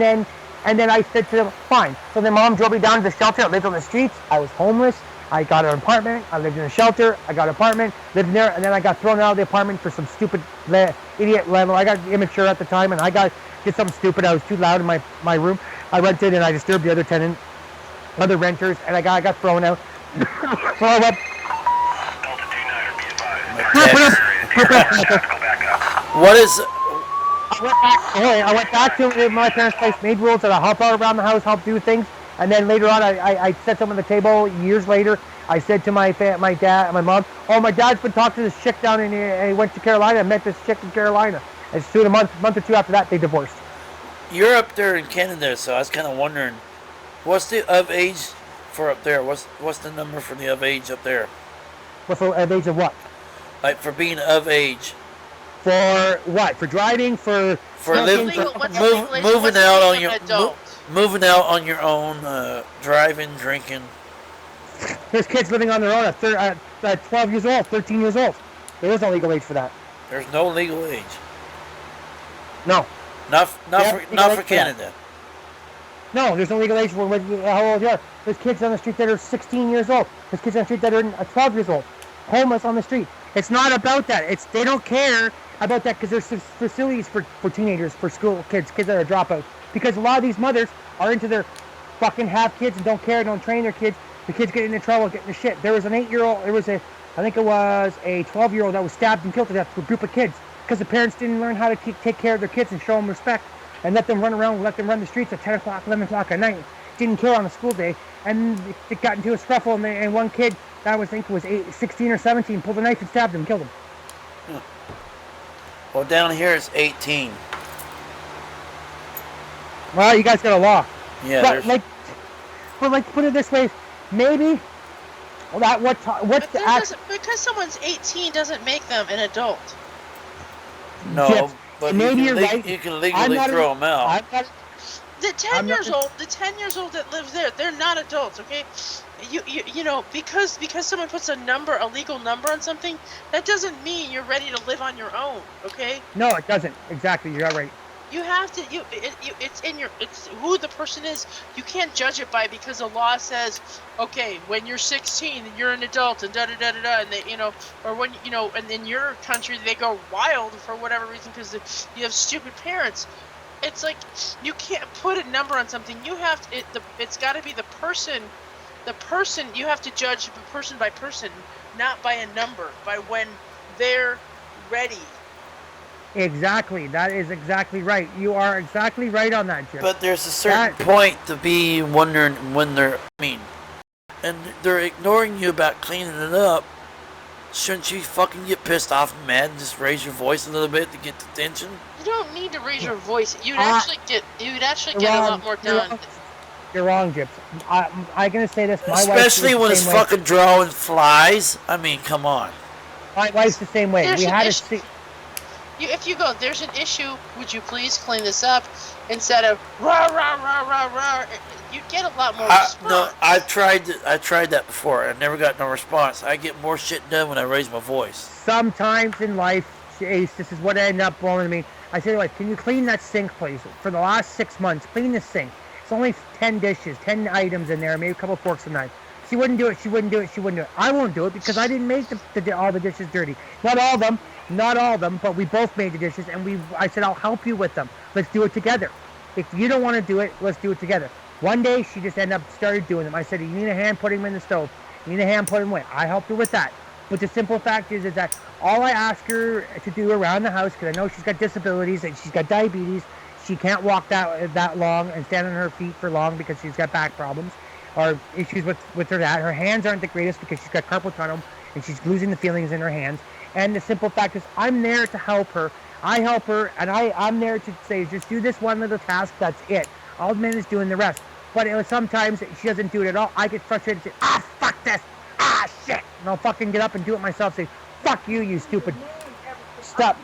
then I said to them, fine. So then mom drove me down to the shelter. I lived on the streets. I was homeless. I got an apartment. I lived in a shelter. I got an apartment, lived there, and then I got thrown out of the apartment for some stupid idiot landlord. I got immature at the time, and I did something stupid. I was too loud in my room. I rented and I disturbed the other renters, and I got thrown out. So I went. What is? I went back to my parents' place, made rules that I help out around the house, help do things, and then later on I set some on the table years later. I said to my dad, my mom, oh, my dad's been talking to this chick down in, he went to Carolina, met this chick in Carolina. And soon a month or two after that, they divorced. You're up there in Canada, so I was kind of wondering, what's the of age for up there? What's the number for the of age up there? But for age of what? Like for being of age. For what? For driving? For living? Moving out on your moving out on your own, driving, drinking. There's kids living on their own at 12 years old, 13 years old. There is no legal age for that. There's no legal age. No. Not for Canada. No, there's no legal age for how old you are. There's kids on the street that are 16 years old. There's kids on the street that are 12 years old, homeless on the street. It's not about that. They don't care about that because there's facilities for teenagers, for school kids that are dropouts. Because a lot of these mothers are into their fucking have kids and don't care, don't train their kids. The kids get into trouble, get into shit. There was an 8-year-old, I think it was a 12-year-old that was stabbed and killed to death with a group of kids because the parents didn't learn how to take care of their kids and show them respect and let them run around, let them run the streets at 10 o'clock, 11 o'clock at night. Didn't care on a school day. And it got into a scuffle and one kid that I think was 16 or 17 pulled a knife and stabbed him and killed him. Well, down here it's 18. Well, you guys got a law. Yeah, but put it this way, maybe that because someone's 18 doesn't make them an adult. No, Yes, but maybe you you're right. can legally throw them out. The 10 years old that lives there, they're not adults, okay? You know, because someone puts a legal number on something, that doesn't mean you're ready to live on your own, okay? No, it doesn't. Exactly, you're right. You have to. It's who the person is. You can't judge it by because the law says, okay, when you're 16, you're an adult, and da da da da da, and they, or when and in your country they go wild for whatever reason because you have stupid parents. It's like you can't put a number on something. You have to. It's got to be the person. The person you have to judge person by person, not by a number. By when they're ready. Exactly. That is exactly right. You are exactly right on that, Jim. But there's a certain point to be wondering when and they're ignoring you about cleaning it up. Shouldn't you fucking get pissed off and mad and just raise your voice a little bit to get the attention? You don't need to raise your voice. You'd actually get a lot more done. You're wrong, Jips. I'm gonna say this. My Especially when it's fucking drawing flies. I mean, come on. My wife's the same way. We had to see. If you go, there's an issue, would you please clean this up? Instead of rah rah rah rah rah, you get a lot more response. No, I tried that before. I never got no response. I get more shit done when I raise my voice. Sometimes in life, Ace, this is what ended up blowing me. I said, like, can you clean that sink, please? For the last 6 months, clean the sink. It's only 10 dishes, 10 items in there, maybe a couple forks and knives. She wouldn't do it. I won't do it because I didn't make all the dishes dirty. Not all of them, but we both made the dishes, and I said, I'll help you with them. Let's do it together. If you don't want to do it, let's do it together. One day, she just started doing them. I said, you need a hand putting them in the stove. You need a hand putting them away. I helped her with that. But the simple fact is that all I ask her to do around the house, because I know she's got disabilities and she's got diabetes, she can't walk that long and stand on her feet for long because she's got back problems or issues with her dad. Her hands aren't the greatest because she's got carpal tunnel and she's losing the feelings in her hands. And the simple fact is, I'm there to help her. I help her, and I'm there to say, just do this one little task, that's it. All the man is doing the rest. But sometimes she doesn't do it at all. I get frustrated and say, fuck this. Shit. And I'll fucking get up and do it myself. Say, fuck you, you stupid. Stop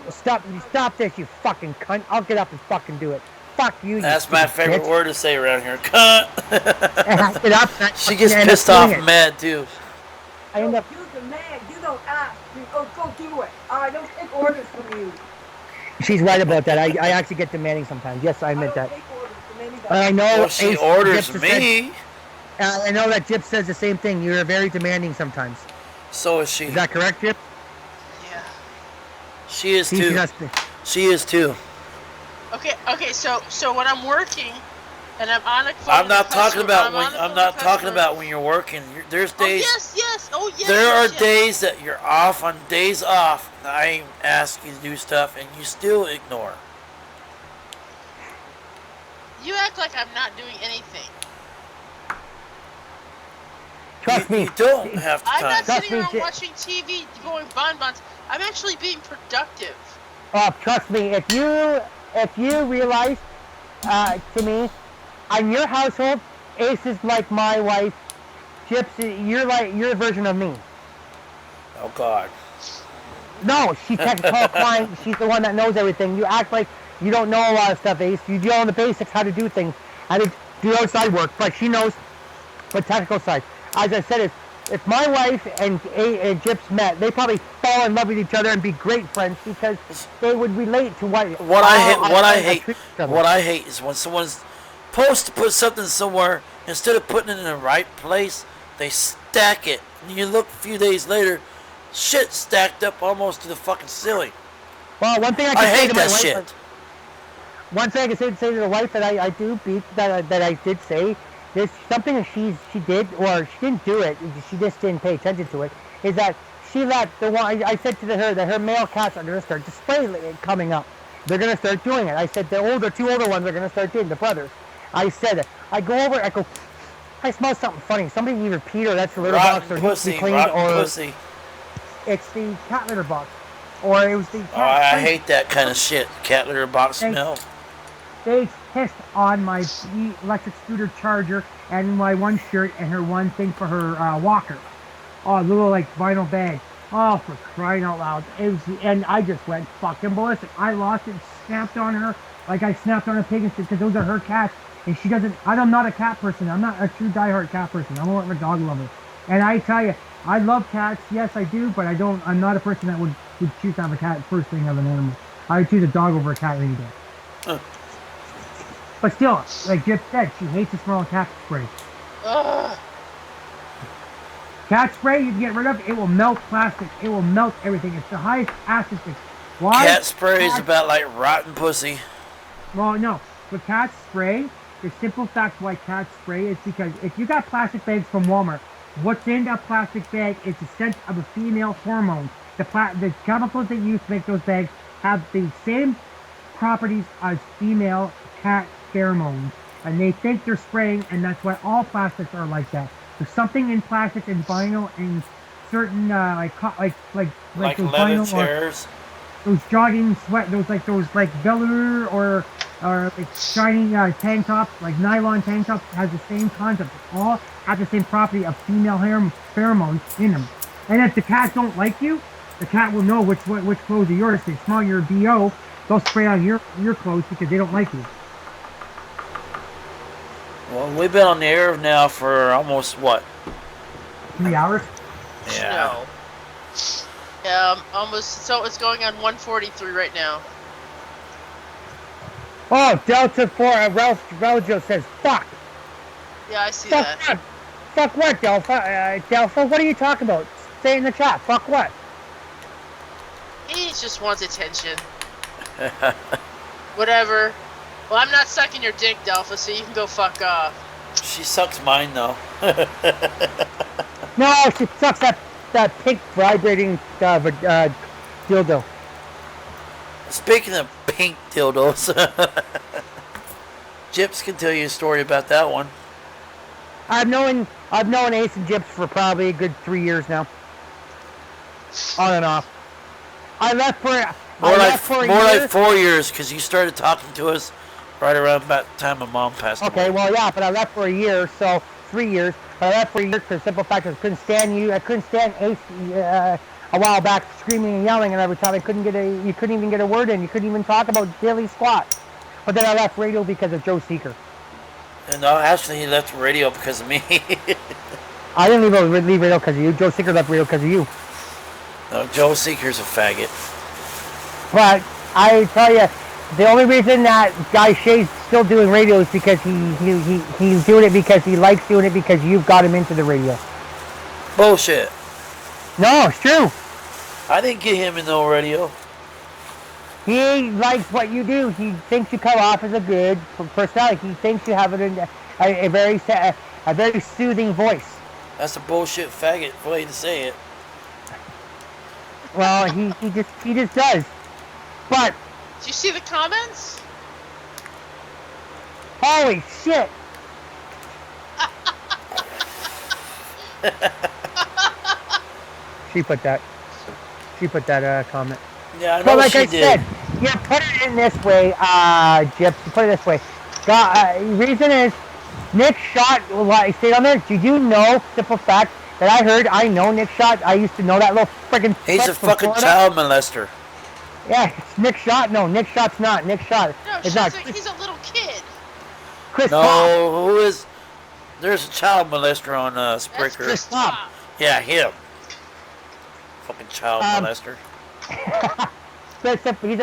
this, you fucking cunt. I'll get up and fucking do it. Fuck you. That's my favorite word to say around here. Cunt. Get up. She gets pissed off and mad too. I end up. You demand. You don't ask. You go do it. I don't take orders from you. She's right about that. I actually get demanding sometimes. Yes, I admit that. Take orders from anybody. I know. Well, she orders me. I know that Jip says the same thing. You're very demanding sometimes. So is she. Is that correct, Jip? Yeah. She is too. She is too. Okay. So when I'm working, and I'm on a phone. I'm not talking about when you're working. There's days. Oh yes. There are days that you're off on days off. And I ask you to do stuff, and you still ignore. You act like I'm not doing anything. Trust me. You don't have I'm not time. sitting around watching TV going bonbons. I'm actually being productive. Trust me. If you realize, to me, on your household, Ace is like my wife. Gypsy, you're like your version of me. Oh God. No, she takes call client. She's the one that knows everything. You act like you don't know a lot of stuff, Ace. You know the basics, how to do things, how to do outside work, but she knows the technical side. As I said, if my wife and Gyps met, they probably fall in love with each other and be great friends because they would relate to what I hate is when someone's supposed to put something somewhere, instead of putting it in the right place, they stack it. And you look a few days later, shit stacked up almost to the fucking ceiling. Well, one thing I can say hate to my that wife, shit. one thing I can say to the wife that I do beat that I did say, there's something that she did, or she didn't do it, she just didn't pay attention to it, is that she let the one, I said to her that her male cats are going to start display coming up. They're going to start doing it. I said the two older ones are going to start doing it, the brothers. I said it. I go over, I go, I smell something funny. Somebody either peed or that's the litter box or needs to be cleaned, or pussy. It's the cat litter box. Or it was the cat I hate that kind of shit. Cat litter box smell. They pissed on my electric scooter charger and my one shirt and her one thing for her walker. Oh, a little like vinyl bag. Oh, for crying out loud. And I just went fucking ballistic. I lost it, snapped on her like I snapped on a pig because those are her cats. And she doesn't, I'm not a cat person. I'm not a true diehard cat person. I'm more of a dog lover. And I tell you, I love cats. Yes, I do, but I'm not a person that would choose to have a cat first thing of an animal. I would choose a dog over a cat any day. But still, like Jip said, she hates the smell of cat spray. Ugh. Cat spray you can get rid of, it will melt plastic. It will melt everything. It's the highest acid thing. Why? Cat spray is about like rotten pussy. Well, no. With cat spray, the simple fact why cat spray is because if you got plastic bags from Walmart, what's in that plastic bag is the scent of a female hormone. The chemicals they use to make those bags have the same properties as female cat pheromones, and they think they're spraying, and that's why all plastics are like that. There's something in plastics and vinyl and certain like those leather vinyl chairs. Those jogging sweat, those velour or like shiny tank tops, like nylon tank tops, has the same concept. They all have the same property of female pheromones in them. And if the cat don't like you, the cat will know which clothes are yours. They smell your BO, they'll spray on your clothes because they don't like you. Well, we've been on the air now for almost, 3 hours? Yeah. No. Yeah, almost. So it's going on 1:43 right now. Oh, Delta 4, Reljo says, fuck. Yeah, I see Fuck that. what? Fuck what, Delpha? Delpha, what are you talking about? Say it in the chat. Fuck what? He just wants attention. Whatever. Well, I'm not sucking your dick, Delpha, so you can go fuck off. She sucks mine, though. No, she sucks that pink vibrating dildo. Speaking of pink dildos, Gyps can tell you a story about that one. I've known Ace and Gyps for probably a good 3 years now. On and off. I left for like 4 years, because you started talking to us right around about the time my mom passed away. Okay, well, yeah, but I left for a year, so 3 years. But I left for a year for the simple fact that I couldn't stand you. I couldn't stand Ace a while back screaming and yelling, and every time you couldn't even get a word in. You couldn't even talk about daily squat. But then I left radio because of Joe Seeker. And actually, he left radio because of me. I didn't leave radio because of you. Joe Seeker left radio because of you. No, Joe Seeker's a faggot. But I tell you, the only reason that Guy Shea's still doing radio is because he's doing it because he likes doing it because you've got him into the radio. Bullshit. No, it's true. I didn't get him in no radio. He likes what you do. He thinks you come off as a good personality. He thinks you have a very soothing voice. That's a bullshit faggot way to say it. Well, he just does. But Did you see the comments? holy shit! She put that. She put that comment. Yeah, I know But like she I did. said, you put it in this way, Gyps. You put it this way. Reason is, Nick Shot. Like stayed on there. Did you know? Simple fact that I heard. I know Nick Shot. I used to know that little friggin' He's a from fucking Florida. child molester. Yeah, it's Nick Shot. No, Nick Shot's not. Nick Shot. No, It's not. he's a little kid. Chris Pop. No, who is? There's a child molester on That's Spricker. Chris Pop. Pop. Yeah, him. Fucking child molester. He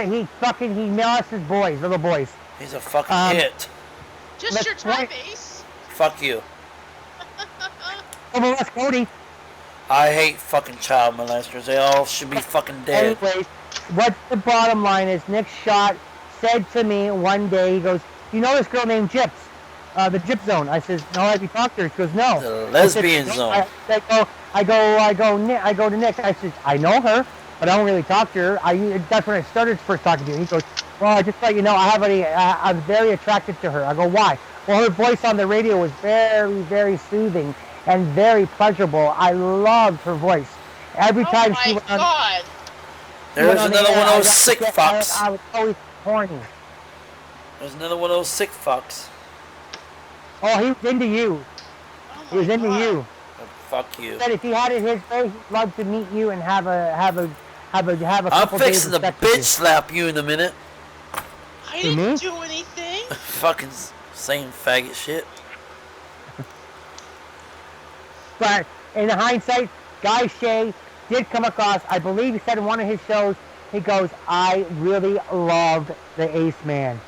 molests boys, little boys. He's a fucking hit. Just Let's your time point- base. Fuck you. Oh, molest Cody. I hate fucking child molesters. They all should be fucking dead. Anyways, what the bottom line is, Nick Shot said to me one day, he goes, "You know this girl named Gyps, the Gyp Zone?" I says, "No, have you talked to her?" She goes, "No." The lesbian I said, zone. I go to Nick. I says, "I know her, but I don't really talk to her. That's when I started first talking to her." He goes, "Well, just let you know, I'm very attracted to her." I go, "Why?" Well, her voice on the radio was very, very soothing and very pleasurable. I loved her voice. Every time she went on, God. There's another one of those sick fucks. I was always horny. There's another one of those sick fucks. Oh, he was into you. He was into you. Oh, fuck you. He said if he had it his way, he'd love to meet you and have a I'm couple days fixing of to sex with bitch slap you in a minute. I To me? didn't do anything. Fucking saying faggot shit. But in hindsight, Guy Shea did come across, I believe he said in one of his shows, he goes, "I really loved the Ace Man."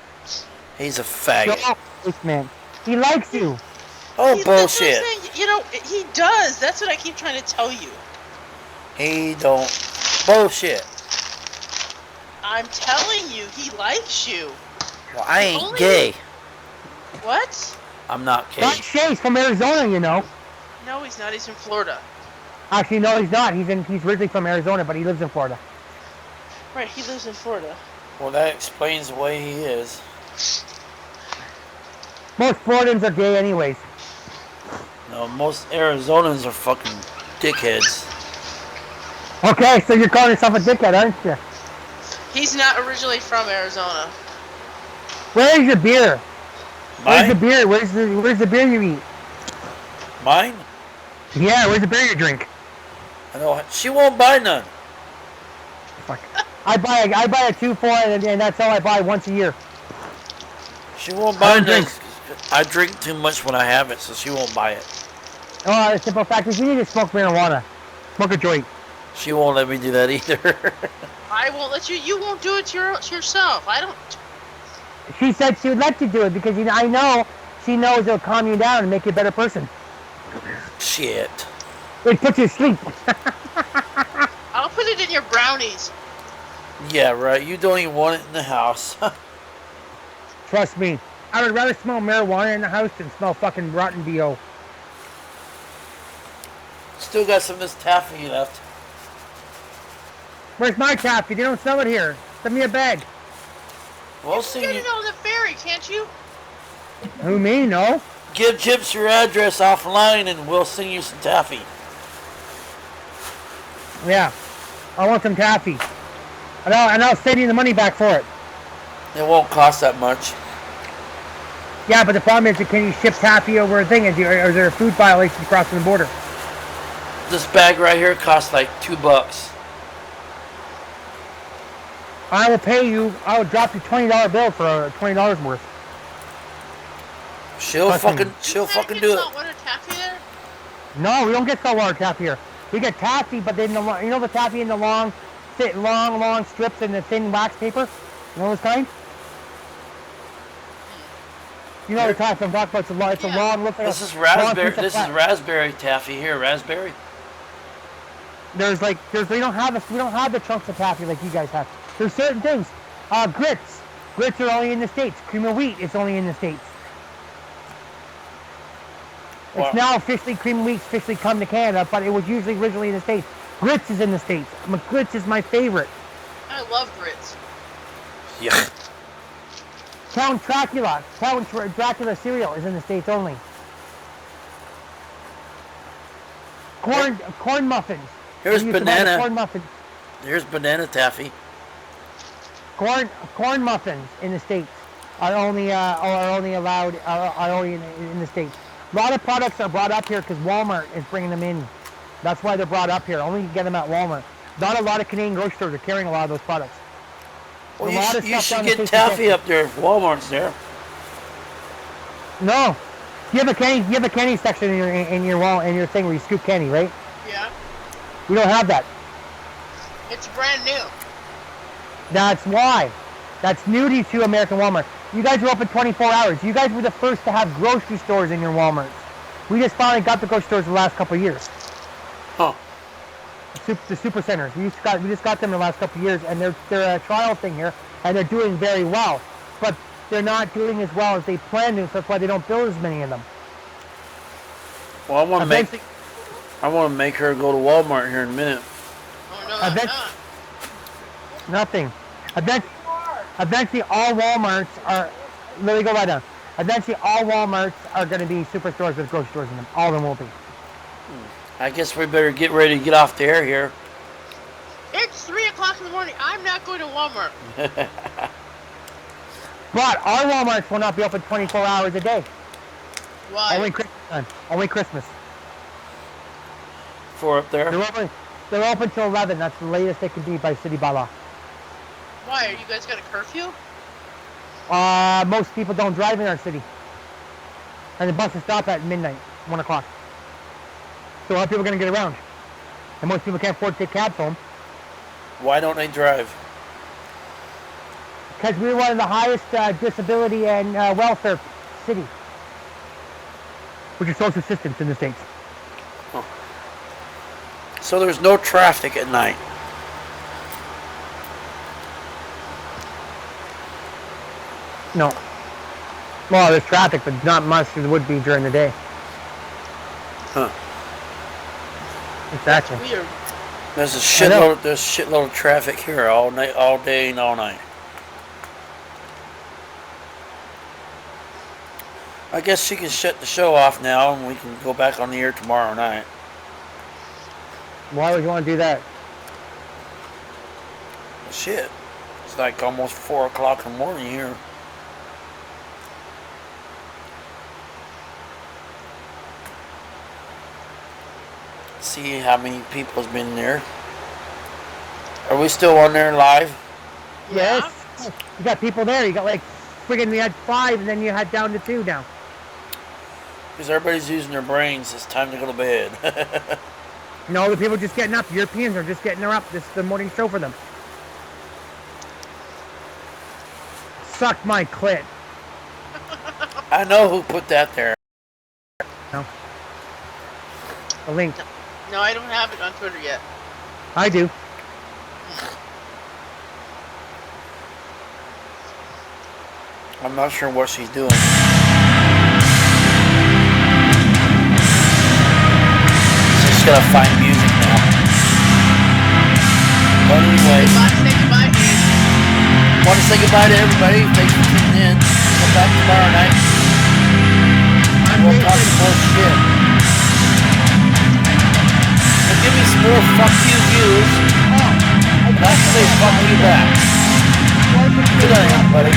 He's a faggot. Ace Man. He likes you. Oh, That's what I'm bullshit. saying. You know, he does. That's what I keep trying to tell you. He don't. Bullshit. I'm telling you, he likes you. Well, I ain't Only- gay. What? I'm not Guy gay. Shea's from Arizona, you know. No, he's not. He's in Florida. Actually, no, he's not. He's originally from Arizona, but he lives in Florida. Right, he lives in Florida. Well, that explains the way he is. Most Floridans are gay anyways. No, most Arizonans are fucking dickheads. Okay, so you're calling yourself a dickhead, aren't you? He's not originally from Arizona. Where's your beer? Where's the Mine? beer? Where's the beer you eat? Mine? Yeah, where's the beer you drink? I know. She won't buy none. Fuck. I buy a 2-4 and that's all I buy once a year. She won't buy don't none. drink. I drink too much when I have it, so she won't buy it. Oh, the simple fact is you need to smoke marijuana. Smoke a joint. She won't let me do that either. I won't let you. You won't do it to yourself. I don't. She said she would let you do it because I know she knows it'll calm you down and make you a better person. Shit. It puts you to sleep. I'll put it in your brownies. Yeah, right. You don't even want it in the house. Trust me. I would rather smell marijuana in the house than smell fucking rotten BO. Still got some of this taffy left. Where's my taffy? They don't sell it here. Send me a bag. We'll see Get you. it on the ferry, can't you? Who, me? No. Give Chips your address offline and we'll sing you some taffy. Yeah. I want some taffy. And I'll send you the money back for it. It won't cost that much. Yeah, but the problem is, can you ship taffy over a thing? Is there a food violation crossing the border? This bag right here costs like $2. I will pay you. I will drop you $20 bill for $20 worth. She'll Trust me. fucking do it. Saltwater taffy there? No, we don't get saltwater taffy here. We get taffy, but then the taffy in the long strips and the thin wax paper. You know those kind? You know the type I'm talking about. It's a long. Look like This is long raspberry. piece of This is fat. raspberry taffy here. Raspberry. We don't have the chunks of taffy like you guys have. There's certain things. Grits. Grits are only in the States. Cream of wheat is only in the States. Wow. It's now officially cream of wheat's officially come to Canada, but it was usually originally in the States. Grits is in the States. Grits is my favorite. I love grits. Yeah. Count Dracula cereal is in the States only. corn muffins. Here's We used to buy the banana. corn muffins. Here's banana taffy. Corn muffins in the States are only allowed in the States. A lot of products are brought up here because Walmart is bringing them in. That's why they're brought up here. Only you can get them at Walmart. Not a lot of Canadian grocery stores are carrying a lot of those products. Well, A lot of you stuff should down the get States taffy you up there if Walmart's there. No, you have a candy section in your thing where you scoop candy, right? Yeah. We don't have that. It's brand new. That's why. That's new to American Walmart. You guys were open 24 hours. You guys were the first to have grocery stores in your Walmarts. We just finally got the grocery stores the last couple of years. Huh. The super centers. We just got them the last couple of years, and they're a trial thing here, and they're doing very well. But they're not doing as well as they planned to, so that's why they don't build as many of them. Well, I want to make her go to Walmart here in a minute. Oh, no, I'm not. Nothing. Eventually, all Walmarts are. Let me go right down. Eventually, all Walmarts are going to be superstores with grocery stores in them. All of them will be. I guess we better get ready to get off the air here. It's 3 o'clock in the morning. I'm not going to Walmart. But our Walmarts will not be open 24 hours a day. Why? Only Christmas time. Only Christmas. For up there. They're open till 11. That's the latest they can be by city by law. Why? Are you guys got a curfew? Most people don't drive in our city. And the buses stop at midnight, 1 o'clock. So a lot of people are going to get around. And most people can't afford to take cabs home. Why don't they drive? Because we're one of the highest disability and welfare cities. Which is social assistance in the States. Oh. So there's no traffic at night. No. Well, there's traffic, but not much as there would be during the day. Huh. Exactly. Weird. There's a shitload of traffic here all night, all day, and all night. I guess she can shut the show off now, and we can go back on the air tomorrow night. Why would you want to do that? Shit. It's like almost 4 o'clock in the morning here. See how many people has been there. Are we still on there live? Yes. You got people there. You got like friggin' we had 5 and then you had down to 2 now. Because everybody's using their brains. It's time to go to bed. No, the people just getting up. Europeans are just getting up. This is the morning show for them. Suck my clit. I know who put that there. No. A link. No, I don't have it on Twitter yet. I do. I'm not sure what she's doing. She's gotta find music now. But anyway, Say goodbye, Dave. want to say goodbye to everybody. Thanks for tuning in. Come back tomorrow night. We'll talk some more shit. And give me some more fuck you views. And I'll say fuck you back. Good night, everybody.